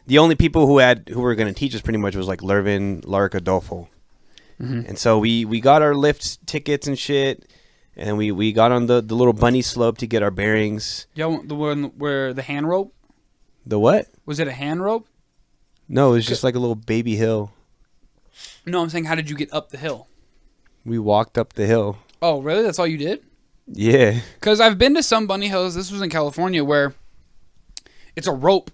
the only people who were going to teach us pretty much was like Lervin, Lark, Adolfo, and so we got our lift tickets and shit, and we got on the little bunny slope to get our bearings. Yeah, the one where the hand rope. The what? Was it a hand rope? No, it was just like a little baby hill. No, I'm saying, how did you get up the hill? We walked up the hill. Oh, really? That's all you did? Yeah. Because I've been to some bunny hills. This was in California, where it's a rope.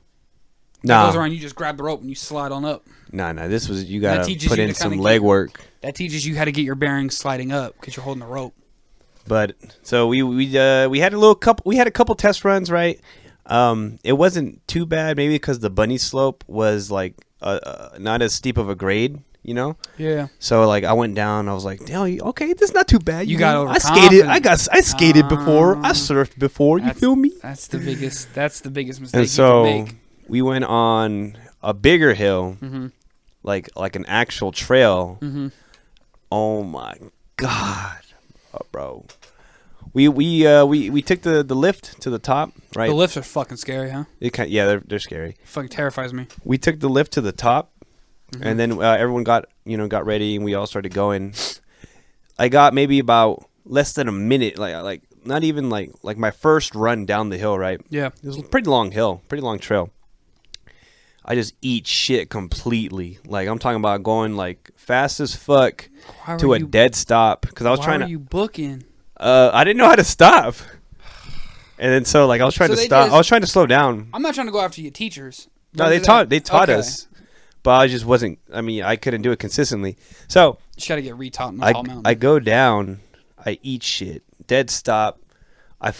That goes around. You just grab the rope and you slide on up. Nah. This was, you got to put in some leg work. That teaches you how to get your bearings sliding up because you're holding the rope. But so we had a couple test runs, right? It wasn't too bad, maybe because the bunny slope was like not as steep of a grade, you know? Yeah. So like I went down, I was like, okay, this is not too bad. You got overconfident. I skated before. I surfed before. You feel me? That's the biggest mistake and so, you can make. We went on a bigger hill, like an actual trail. Oh my god, bro. We took the lift to the top, right? The lifts are fucking scary, huh? They're scary. It fucking terrifies me. We took the lift to the top, and then everyone got ready, and we all started going. I got maybe about less than a minute, like not even like my first run down the hill, right? Yeah. It was a pretty long hill, pretty long trail. I just eat shit completely. Like I'm talking about going like fast as fuck to a dead stop because I was trying to. Why were you booking? I didn't know how to stop, and then so like I was trying to stop. I was trying to slow down. I'm not trying to go after your teachers. No, they taught us, but I just wasn't. I mean, I couldn't do it consistently. So you just gotta get retaught in the tall mountain. I go down. I eat shit. Dead stop.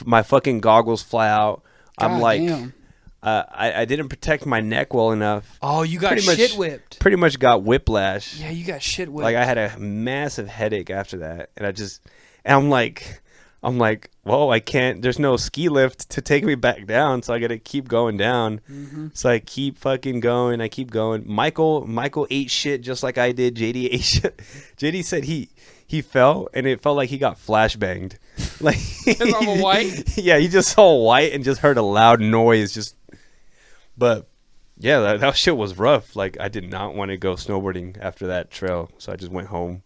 My fucking goggles fly out. I'm like, damn. I didn't protect my neck well enough. Oh, you got shit whipped. Pretty much got whiplash. Yeah, you got shit whipped. Like I had a massive headache after that, and I'm like, whoa, I can't. There's no ski lift to take me back down, so I gotta keep going down. Mm-hmm. So I keep fucking going. I keep going. Michael ate shit just like I did. JD ate shit. JD said he fell, and it felt like he got flashbanged. Like all white. Yeah, he just saw white and just heard a loud noise. But yeah, that shit was rough. Like I did not want to go snowboarding after that trail, so I just went home.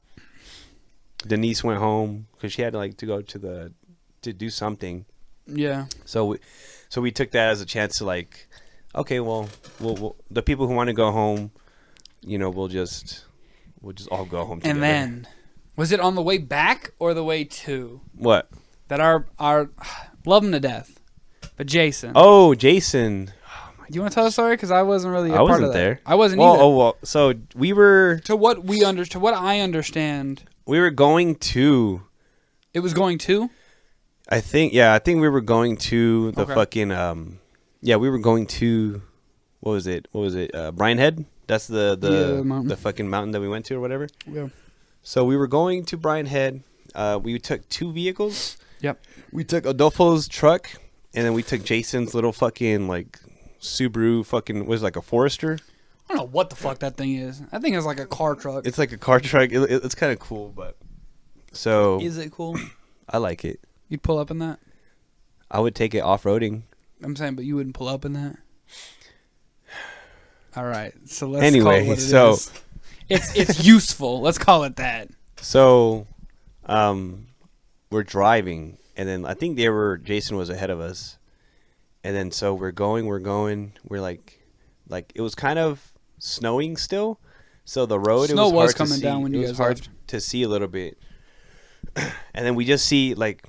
Denise went home because she had to go to do something. Yeah. So we took that as a chance to like, okay, well, we'll the people who want to go home, we'll just all go home together. And then, was it on the way back or the way to? What? That our love him to death, but Jason. Oh, Jason. Do you want to tell the story? Because I wasn't really. I wasn't there. I wasn't either. Oh well. So we were. To what I understand. We were going to. It was going to. I think we were going to the fucking. Yeah, we were going to. What was it? Bryan Head. That's the fucking mountain that we went to or whatever. Yeah. So we were going to Bryan Head. We took 2 vehicles. Yep. We took Adolfo's truck, and then we took Jason's little fucking like Subaru fucking was like a Forester. I don't know what the fuck that thing is. I think it's like a car truck. It's like a car truck. It's kind of cool, but so is it cool? I like it. You'd pull up in that? I would take it off-roading. I'm saying, but you wouldn't pull up in that. All right, so let's anyway, call it what it is. It's useful. Let's call it that. So, we're driving, and then I think Jason was ahead of us, and then so we're going. We're like it was kind of snowing still, so the road Snow was was hard coming to see. down when you guys hard left. to see a little bit, and then we just see like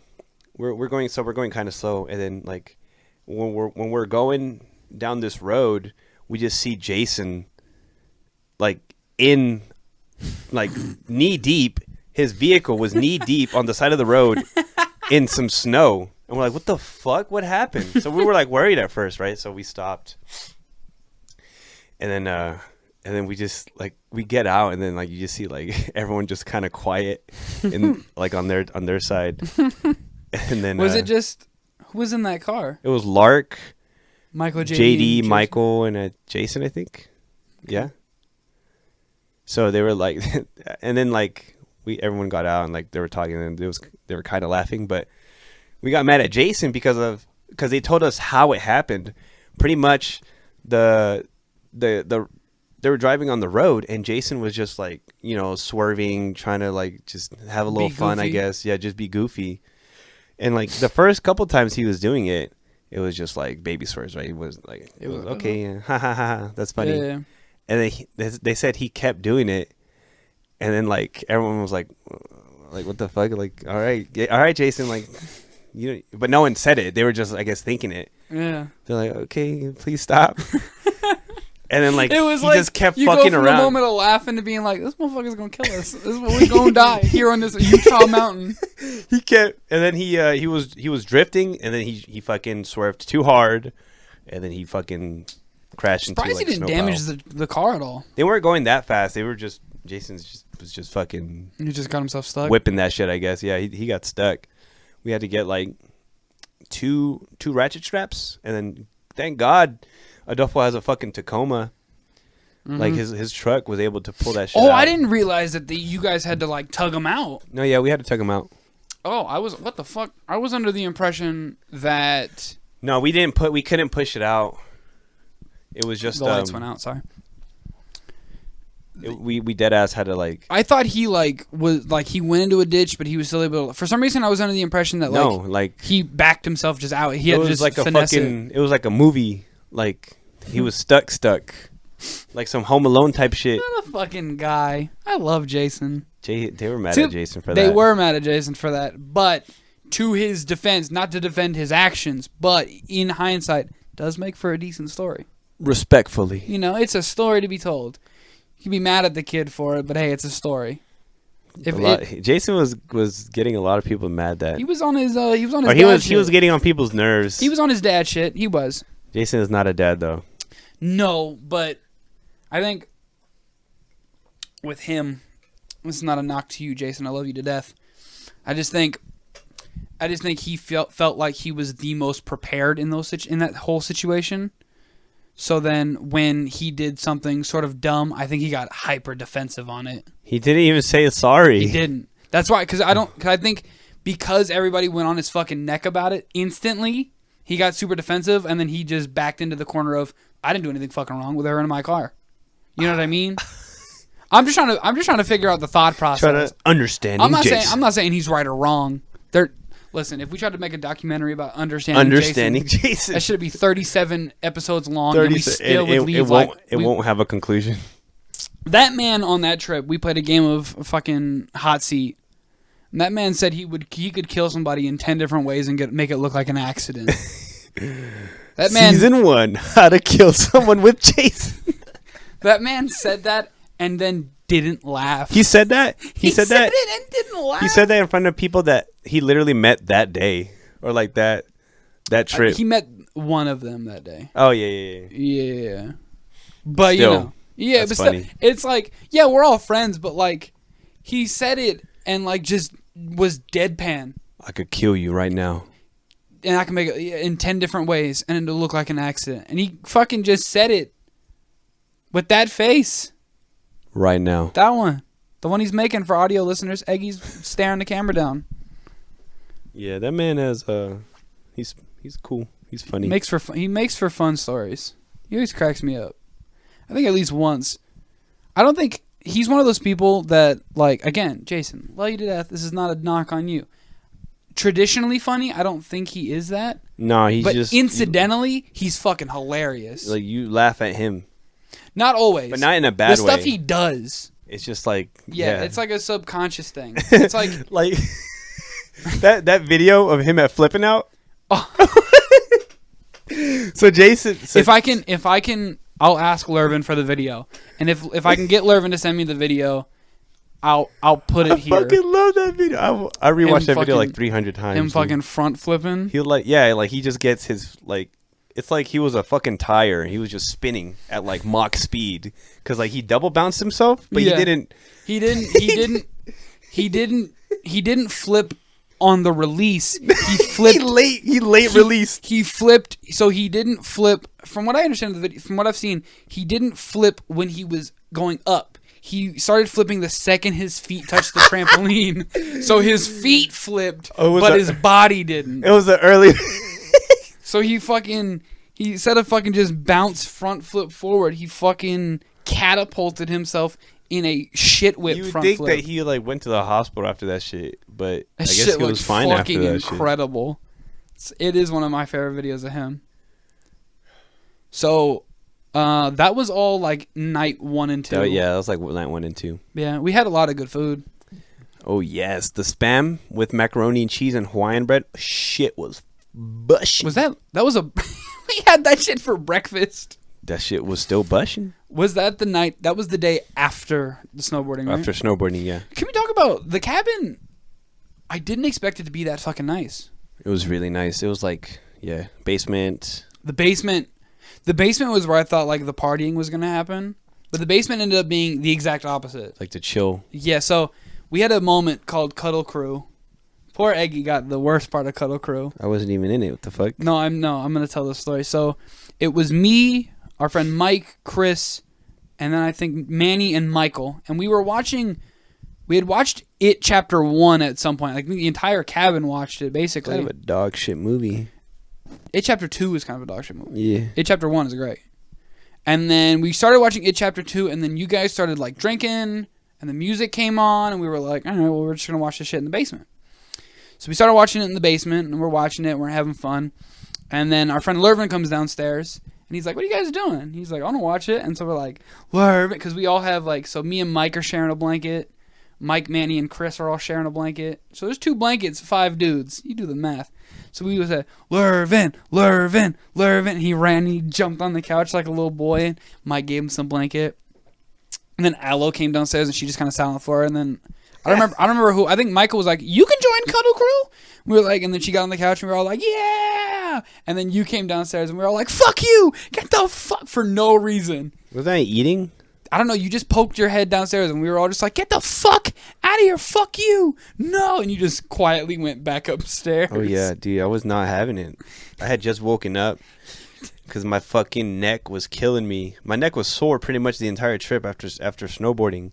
we're going kind of slow, and then like when we're going down this road, we just see Jason like in like knee deep. His vehicle was knee deep on the side of the road in some snow. And we're like, what the fuck? What happened? So we were like worried at first, right? So we stopped. And then we just like we get out, and then like you just see like everyone just kind of quiet in like on their side. And then was it just who was in that car? It was Lark, Michael, JD, Michael, and Jason, I think. Yeah. So they were like, and then like everyone got out and like they were talking, and they were kind of laughing, but we got mad at Jason because they told us how it happened. Pretty much, they were driving on the road, and Jason was just like swerving, trying to like just have a little fun, I guess. Yeah, just be goofy. And like the first couple times he was doing it, it was just like baby swears, right? It was like it was okay, yeah, ha ha ha, that's funny. Yeah. And then they said he kept doing it, and then like everyone was like what the fuck? Like all right, Jason, like but no one said it. They were just I guess thinking it. Yeah. They're like, okay, please stop. And then like he just kept fucking around. You go from a moment of laughing to being like, this motherfucker's gonna kill us. We're gonna die here on this Utah mountain. He kept, and then he was drifting, and then he fucking swerved too hard, and then he fucking crashed into like he didn't damage the car at all. They weren't going that fast. They were just was just fucking. He just got himself stuck. Whipping that shit, I guess. Yeah, he got stuck. We had to get like two ratchet straps, and then thank God. Adolfo has a fucking Tacoma. Mm-hmm. Like his truck was able to pull that shit out. I didn't realize that you guys had to like tug him out. No, yeah, we had to tug him out. Oh, what the fuck? I was under the impression that no, we couldn't push it out. It was just the lights went out. Sorry. We dead ass had to like. I thought he he went into a ditch, but he was still able to. For some reason, I was under the impression that he backed himself just out. He had just like it was like a movie. Like he was stuck. Like some Home Alone type shit. What a fucking guy. I love Jason. They were mad at Jason for that. They were mad at Jason for that. But to his defense, not to defend his actions, but in hindsight, does make for a decent story. Respectfully. You know, it's a story to be told. You can be mad at the kid for it, but hey, it's a story. Jason was getting a lot of people mad that he was on his dad he was getting on people's nerves. He was on his dad shit. He was. Jason is not a dad though. No, but I think with him, this is not a knock to you, Jason. I love you to death. I just think he felt like he was the most prepared in that whole situation. So then when he did something sort of dumb, I think he got hyper defensive on it. He didn't even say sorry. He didn't. That's why, because I think because everybody went on his fucking neck about it instantly, he got super defensive, and then he just backed into the corner of, I didn't do anything fucking wrong with her in my car. You know what I mean? I'm just trying to figure out the thought process. Trying to understand. I'm not saying he's right or wrong. Listen, if we tried to make a documentary about understanding Jason, that should be 37 episodes long, and we still would leave it won't have a conclusion. That man on that trip, we played a game of fucking hot seat. And that man said he could kill somebody in 10 different ways and make it look like an accident. That man, Season 1, How to Kill Someone with Jason. That man said that and then didn't laugh. He said that? He said that it and didn't laugh. He said that in front of people that he literally met that day. Or like that trip. He met one of them that day. Oh, yeah. Yeah. But, still, you know. Yeah, but funny. It's like, yeah, we're all friends, but like, he said it and like just was deadpan. I could kill you right now. And I can make it in 10 different ways and it'll look like an accident. And he fucking just said it with that face. Right now. That one. The one he's making for audio listeners. Eggy's staring the camera down. Yeah, that man has he's cool. He's funny. He makes for fun stories. He always cracks me up. I think at least once. I don't think he's one of those people that, like, again, Jason, love you to death. This is not a knock on you. Traditionally funny, I don't think he is that. No, he's but just... incidentally, he's fucking hilarious. Like, you laugh at him. Not always. But not in a bad way. The stuff he does. It's just like... Yeah, it's like a subconscious thing. It's like... like... that video of him at Flipping Out. Oh. So Jason... if I can... I'll ask Lervin for the video, and if I can get Lervin to send me the video, I'll put it here. I fucking love that video. I rewatched that video like 300 times. Him fucking front flipping. He like he just gets his like. It's like he was a fucking tire. He was just spinning at like Mach speed because like he double bounced himself, but he didn't. He didn't flip on the release. He flipped. he late released. He flipped. So he didn't flip. From what I understand of the video, from what I've seen, he didn't flip when he was going up. He started flipping the second his feet touched the trampoline. So his feet flipped, but his body didn't. It was the early. So he instead of fucking just bounce front flip forward, he fucking catapulted himself in a shit whip front flip. You would think that he like went to the hospital after that shit, but I guess he was fine after that shit. Incredible. It is one of my favorite videos of him. So, that was all like night 1 and 2. That was like night 1 and 2. Yeah, we had a lot of good food. Oh yes, the Spam with macaroni and cheese and Hawaiian bread. Shit was bushing. We had that shit for breakfast. That shit was still bushing. Was that the night? That was the day after the snowboarding, right? After snowboarding, yeah. Can we talk about the cabin? I didn't expect it to be that fucking nice. It was really nice. It was like, basement. The basement was where I thought like the partying was going to happen. But the basement ended up being the exact opposite. Like the chill. Yeah, so we had a moment called Cuddle Crew. Poor Eggy got the worst part of Cuddle Crew. I wasn't even in it. What the fuck? I'm going to tell the story. So it was me, our friend Mike, Chris, and then I think Manny and Michael. And we had watched It Chapter 1 at some point. Like the entire cabin watched it, basically. Kind of a dog shit movie. It Chapter 2 is kind of a dog shit movie. Yeah. It Chapter 1 is great. And then we started watching It Chapter 2, and then you guys started like drinking, and the music came on, and we were like, all right, well, we're just going to watch this shit in the basement. So we started watching it in the basement, and we're watching it, and we're having fun. And then our friend Lervin comes downstairs, And he's like, what are you guys doing? He's like, I want to watch it. And so we're like, Lerv, because we all have like, so me and Mike are sharing a blanket. Mike, Manny, and Chris are all sharing a blanket. So there's 2 blankets, 5 dudes. You do the math. So we was Lervin, Lervin, Lervin. He ran, he jumped on the couch like a little boy. And Mike gave him some blanket. And then Aloe came downstairs and she just kind of sat on the floor. And then I don't remember who. I think Michael was like, you can join Cuddle Crew. We were like, and then she got on the couch and we were all like, yeah. And then you came downstairs and we were all like, fuck you. Get the fuck, for no reason. Was I eating? I don't know. You just poked your head downstairs and we were all just like, get the fuck out of here. Fuck you. No. And you just quietly went back upstairs. Oh, yeah, dude. I was not having it. I had just woken up because my fucking neck was killing me. My neck was sore pretty much the entire trip after snowboarding.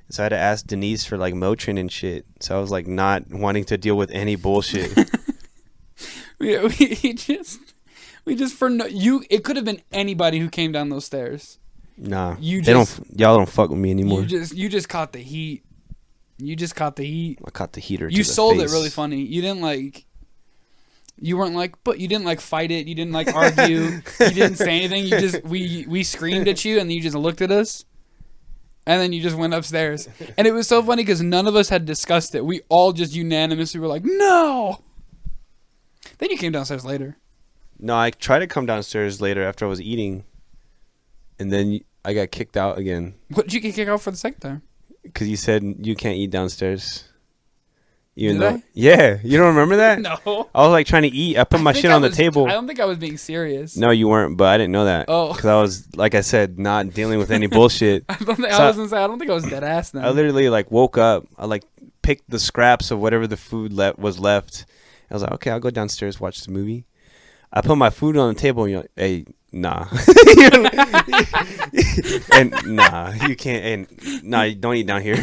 So I had to ask Denise for like Motrin and shit. So I was like not wanting to deal with any bullshit. we just for no, you. It could have been anybody who came down those stairs. Nah, y'all don't fuck with me anymore. You just caught the heat. You just caught the heat. I caught the heater. You sold it really funny. You didn't like. You weren't like, but you didn't like fight it. You didn't like argue. You didn't say anything. You just we screamed at you and you just looked at us. And then you just went upstairs. And it was so funny because none of us had discussed it. We all just unanimously were like, no. Then you came downstairs later. No, I tried to come downstairs later after I was eating. And then I got kicked out again. What did you get kicked out for the second time? Because you said you can't eat downstairs. Did I? Yeah, you don't remember that? No. I was like trying to eat. I put my shit on the table. I don't think I was being serious. No, you weren't, but I didn't know that. Oh. Because I was, like I said, not dealing with any bullshit. I don't think I was dead ass then. I literally like woke up. I like picked the scraps of whatever the food was left. I was like, okay, I'll go downstairs, watch the movie. I put my food on the table and you're like, hey, nah. And nah, you can't. And nah, you don't eat down here.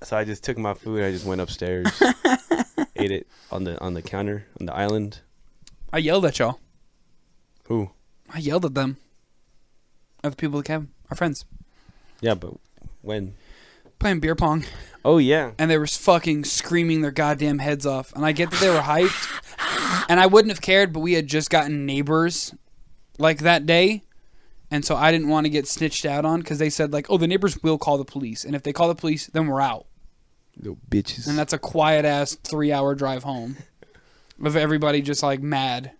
So I just took my food. I just went upstairs, ate it on the counter on the island. I yelled at y'all. Who? I yelled at them. At the people at the cabin, our friends. Yeah, but when? Playing beer pong. Oh yeah. And they were fucking screaming their goddamn heads off. And I get that they were hyped. And I wouldn't have cared, but we had just gotten neighbors like that day. And so I didn't want to get snitched out on because they said like, oh, the neighbors will call the police. And if they call the police, then we're out. Little bitches. And that's a quiet-ass 3-hour drive home of everybody just like mad.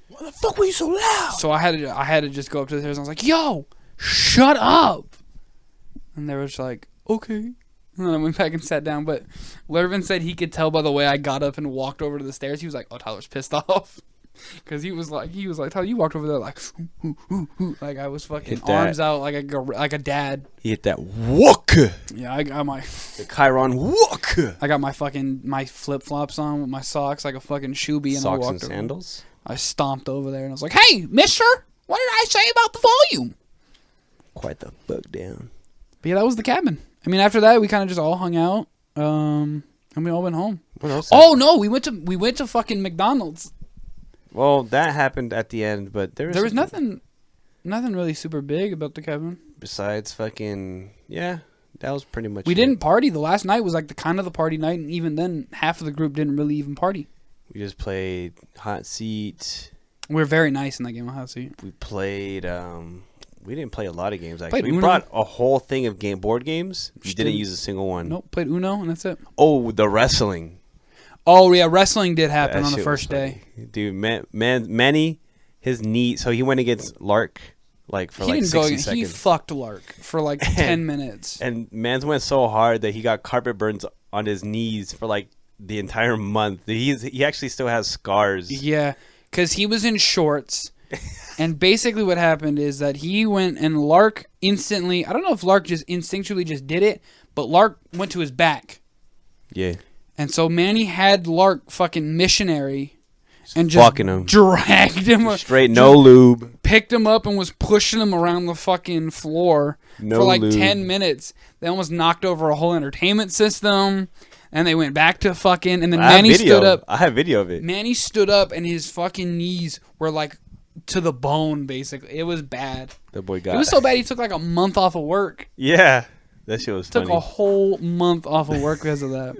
Why the fuck were you so loud? So I had to just go up to the stairs and I was like, yo, shut up. And they were just like, okay. And then I went back and sat down. But Lervin said he could tell by the way I got up and walked over to the stairs. He was like, oh, Tyler's pissed off. Because he was like, Tyler, you walked over there like, like I was fucking arms out like a dad. He hit that walk. Yeah, I got my the Chiron walk. I got my flip flops on with my socks like a fucking shoebie, and socks I walked and sandals. I stomped over there and I was like, hey, mister, what did I say about the volume? Quite the fuck down. But yeah, that was the cabin. I mean, after that, we kind of just all hung out, and we all went home. What else? Oh no, we went to fucking McDonald's. Well, that happened at the end, but there was nothing really super big about the cabin. Besides fucking, yeah, that was pretty much We it. didn't party. The last night was like the party night, and even then, half of the group didn't really even party. We just played hot seat. We were very nice in that game of hot seat. We played, we didn't play a lot of games, actually. Played We Uno. brought a whole thing of board games. We didn't use a single one. Nope, played Uno, and that's it. Oh, the wrestling. Oh, yeah, wrestling did happen That on the shit first was day. funny. Dude, Manny, his knee, so he went against Lark, like, for He like didn't 60 go. seconds. He fucked Lark for like 10 minutes. And Mans went so hard that he got carpet burns on his knees for like the entire month. He actually still has scars. Yeah, because he was in shorts. And basically what happened is that he went and Lark instantly, I don't know if Lark just instinctually just did it, but Lark went to his back. Yeah. And so Manny had Lark fucking missionary and just fucking him. dragged him. Straight no lube. Picked him up and was pushing him around the fucking floor for like lube. 10 minutes. They almost knocked over a whole entertainment system. And they went back to fucking, and then Manny stood up. I have video of it. Manny stood up and his fucking knees were like to the bone, basically. It was bad. The boy got It was so bad he took like a month off of work. Yeah. That shit was funny. Took a whole month off of work because of that.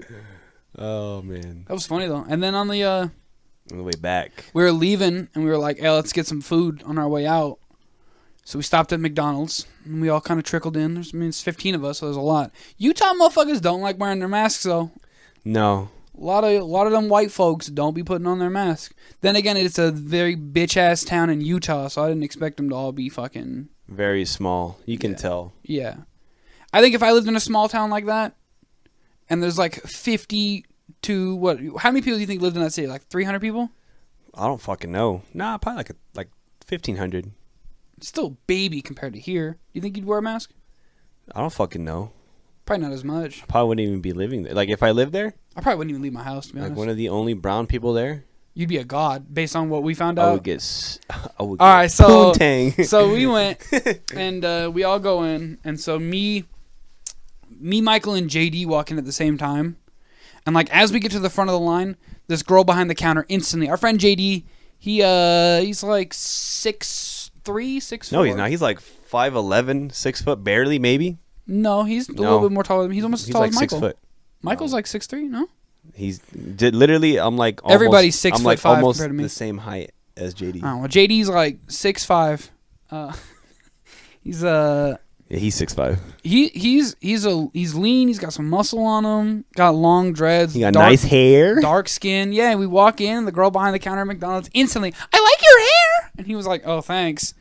Oh, man. That was funny though. And then on the On the way back. We were leaving, and we were like, hey, let's get some food on our way out. So we stopped at McDonald's, and we all kind of trickled in. It's 15 of us, so there's a lot. Utah motherfuckers don't like wearing their masks, though. No. A lot of them white folks don't be putting on their mask. Then again, it's a very bitch-ass town in Utah, so I didn't expect them to all be fucking... Very small. You can tell. Yeah. I think if I lived in a small town like that, and there's like 50 to... what? How many people do you think lived in that city? Like 300 people? I don't fucking know. Nah, probably like 1,500. Still baby compared to here. You think you'd wear a mask? I don't fucking know. Probably not as much. I probably wouldn't even be living there. Like, if I lived there? I probably wouldn't even leave my house, to be honest. Like, one of the only brown people there? You'd be a god, based on what we found out. I would get all right, so poontang. So we went, and we all go in, and so me, Michael, and JD walk in at the same time. And, like, as we get to the front of the line, this girl behind the counter instantly... Our friend JD, he's like 6'3", 6'4". No, he's not. He's like 5'11", 6 foot, barely, maybe. No, he's a little bit more taller than me. He's almost as tall like as Michael. 6 foot. Michael's like 6'3", no? He's literally. I'm like almost, everybody's 6'5" I'm like almost compared to me. the same height as JD. Oh well, JD's like 6'5". He's Yeah, he's 6'5". he's lean. He's got some muscle on him. Got long dreads. He got nice hair. Dark skin. Yeah, we walk in. The girl behind the counter at McDonald's instantly, I like your hair. And he was like, oh, thanks.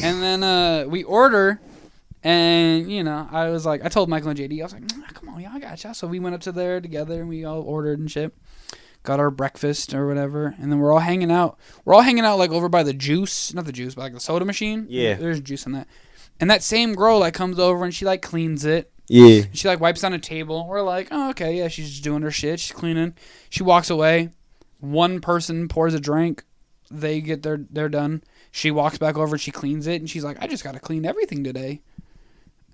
And then we order. And, you know, I was like, I told Michael and JD, I was like, come on, y'all, I gotcha. So we went up to there together, and we all ordered and shit. Got our breakfast or whatever. And then we're all hanging out. We're all hanging out, like, over by the juice. Not the juice, but, like, the soda machine. Yeah. There's juice in that. And that same girl, like, comes over, and she, like, cleans it. Yeah. She, like, wipes down a table. We're like, oh, okay, yeah, she's just doing her shit. She's cleaning. She walks away. One person pours a drink. They get they're done. She walks back over, she cleans it, and she's like, I just got to clean everything today.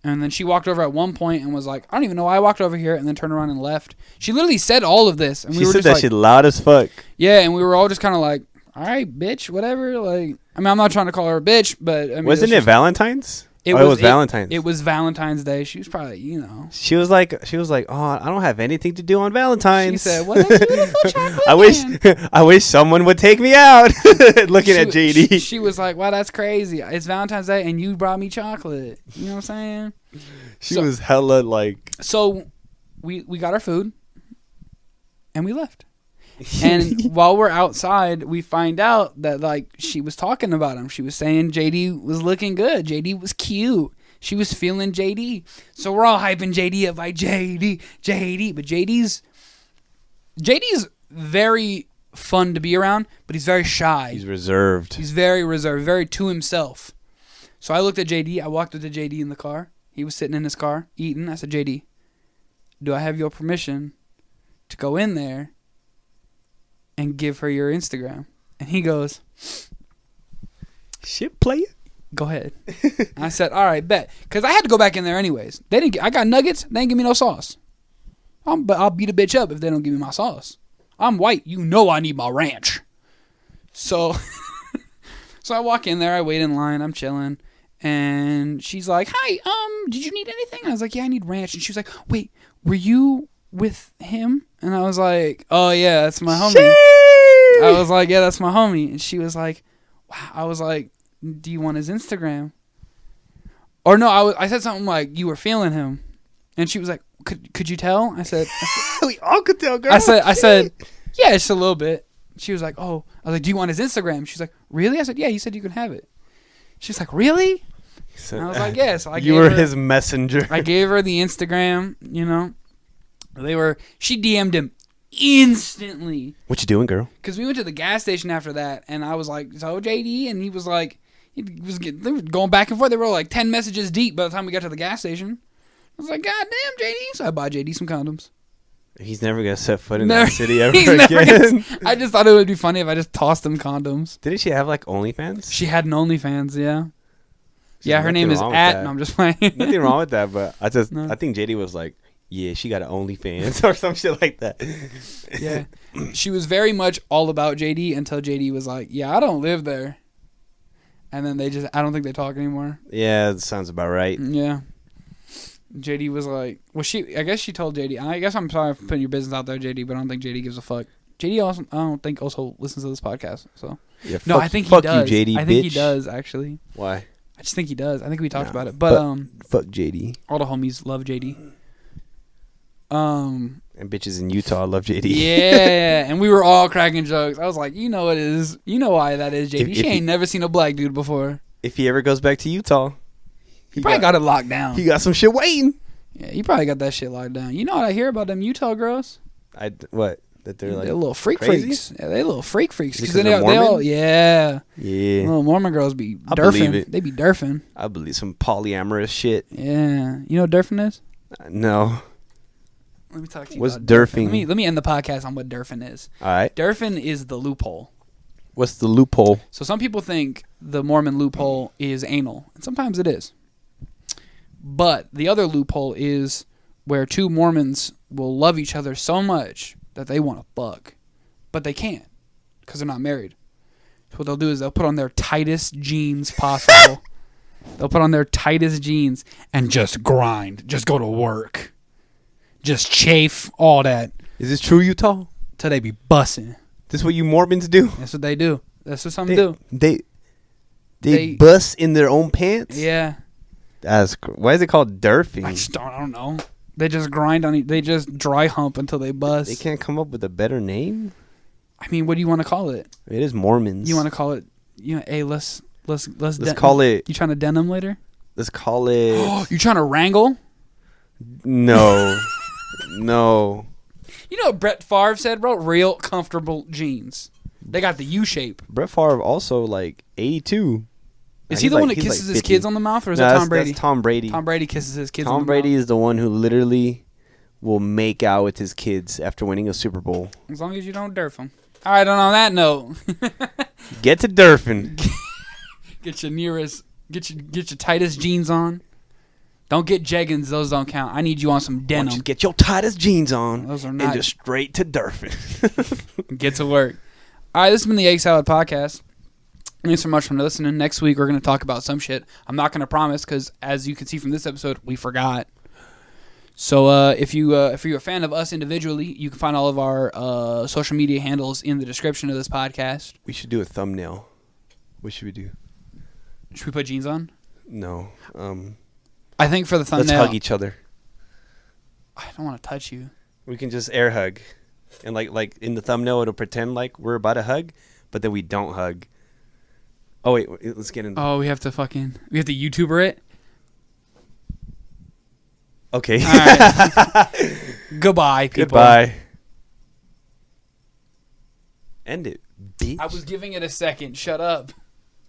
And then she walked over at one point and was like, I don't even know why I walked over here, and then turned around and left. She literally said all of this. And She said that shit loud as fuck. Yeah, and we were all just kind of like, all right, bitch, whatever. Like, I mean, I'm not trying to call her a bitch, but I mean, Wasn't it Valentine's? It was Valentine's. It was Valentine's Day. She was probably, you know. She was like, oh, I don't have anything to do on Valentine's. She said, what a beautiful chocolate I wish someone would take me out. Looking at JD. She was like, wow, that's crazy. It's Valentine's Day, and you brought me chocolate. You know what I'm saying? She was hella like. So we got our food, and we left. And while we're outside, we find out that, like, she was talking about him. She was saying JD was looking good. JD was cute. She was feeling JD. So we're all hyping JD up, like, JD. But JD's very fun to be around, but he's very shy. He's reserved. He's very reserved, very to himself. So I looked at JD. I walked up to JD in the car. He was sitting in his car, eating. I said, JD, do I have your permission to go in there and give her your Instagram? And he goes, shit, player. Go ahead. I said, all right, bet. Because I had to go back in there anyways. I got nuggets. They didn't give me no sauce. But I'll beat a bitch up if they don't give me my sauce. I'm white. You know I need my ranch. So, so I walk in there. I wait in line. I'm chilling. And she's like, hi, did you need anything? And I was like, yeah, I need ranch. And she was like, wait, were you with him? And I was like, oh, yeah, that's my homie. Sheesh! I was like, yeah, that's my homie. And she was like, wow. I was like, do you want his Instagram? Or no, I said something like, you were feeling him. And she was like, could you tell? I said we all could tell, girl. I said, yeah, just a little bit. She was like, oh. I was like, do you want his Instagram? She's like, really? I said, yeah, you said you could have it. She's like, really? And I was like, yes. Yeah. So you were his messenger. I gave her the Instagram, you know. She DM'd him instantly. What you doing, girl? Because we went to the gas station after that, and I was like, so JD? And he was like, they were going back and forth. They were like 10 messages deep by the time we got to the gas station. I was like, God damn, JD. So I bought JD some condoms. He's never going to set foot in that city ever again. I just thought it would be funny if I just tossed him condoms. Didn't she have like OnlyFans? She had an OnlyFans, yeah. Yeah, her name is no, I'm just playing. Nothing wrong with that, but I think JD was like, yeah, she got an OnlyFans or some shit like that. Yeah. She was very much all about JD until JD was like, yeah, I don't live there. And then I don't think they talk anymore. Yeah, that sounds about right. Yeah. JD was like, I guess she told JD, I guess I'm sorry for putting your business out there, JD, but I don't think JD gives a fuck. JD also, I don't think also listens to this podcast. So Yeah, no, I think he does. you, JD. I think he bitch. does actually. Why? I just think he does. I think we talked Nah, about it. But fuck JD. all the homies love JD. And bitches in Utah love JD. Yeah, and we were all cracking jokes. I was like, you know what it is. You know why that is, JD. If She he- ain't never seen a black dude before. If he ever goes back to Utah, He probably got it locked down. He got some shit waiting. Yeah, he probably got that shit locked down. You know what I hear about them Utah girls? What? That they're like They're little freak crazy? freaks. Yeah, they little freak freaks. Is it 'cause They they're all, Mormon? yeah. Yeah. Little Mormon girls be I believe durfing. it. They be durfing. I believe some polyamorous shit. Yeah. You know what durfing is? No. Let me talk to you What's about durfing? Let me end the podcast on what durfing is. All right. Durfing is the loophole. What's the loophole? So some people think the Mormon loophole is anal, and sometimes it is. But the other loophole is where two Mormons will love each other so much that they want to fuck, but they can't because they're not married. So what they'll do is they'll put on their tightest jeans possible. They'll put on their tightest jeans and just grind, just go to work, just chafe, all that, Is this true, Utah? till they be busting. This what you Mormons do? That's what they do. That's what some do. They They- bust in their own pants? Yeah. Why is it called durfing? I don't know. They just grind on it. They just dry hump until they bust. They can't come up with a better name? I mean, what do you want to call it? It is Mormons. You want to call it? Hey, let's call it. You trying to denim later? Let's call it. You trying to wrangle? No. No. You know what Brett Favre said, bro? Real comfortable jeans. They got the U shape. Brett Favre also like 82. Is Nah, he he's the one like- that he's kisses like his 50. kids on the mouth, or is No, that Tom Brady? That's Tom Brady. Tom Brady kisses his kids on Tom the Brady mouth. is the one who literally will make out with his kids after winning a Super Bowl. As long as you don't derf them. All right, and on that note, Get to durfing. get your tightest jeans on. Don't get jeggings; those don't count. I need you on some Why don't denim. you get your tightest jeans on Those are and not. just straight to durfing. Get to work. All right, this has been the Egg Salad Podcast. Thanks so much for listening. Next week, we're going to talk about some shit. I'm not going to promise because, as you can see from this episode, we forgot. So if you're a fan of us individually, you can find all of our social media handles in the description of this podcast. We should do a thumbnail. What should we do? Should we put jeans on? No. I think for the thumbnail, Let's hug each other. I don't want to touch you. We can just air hug. And like in the thumbnail, it'll pretend like we're about to hug, but then we don't hug. Oh, wait. Let's get in. Oh, we have to YouTuber it? Okay. All right. Goodbye, people. Goodbye. End it, bitch. I was giving it a second. Shut up.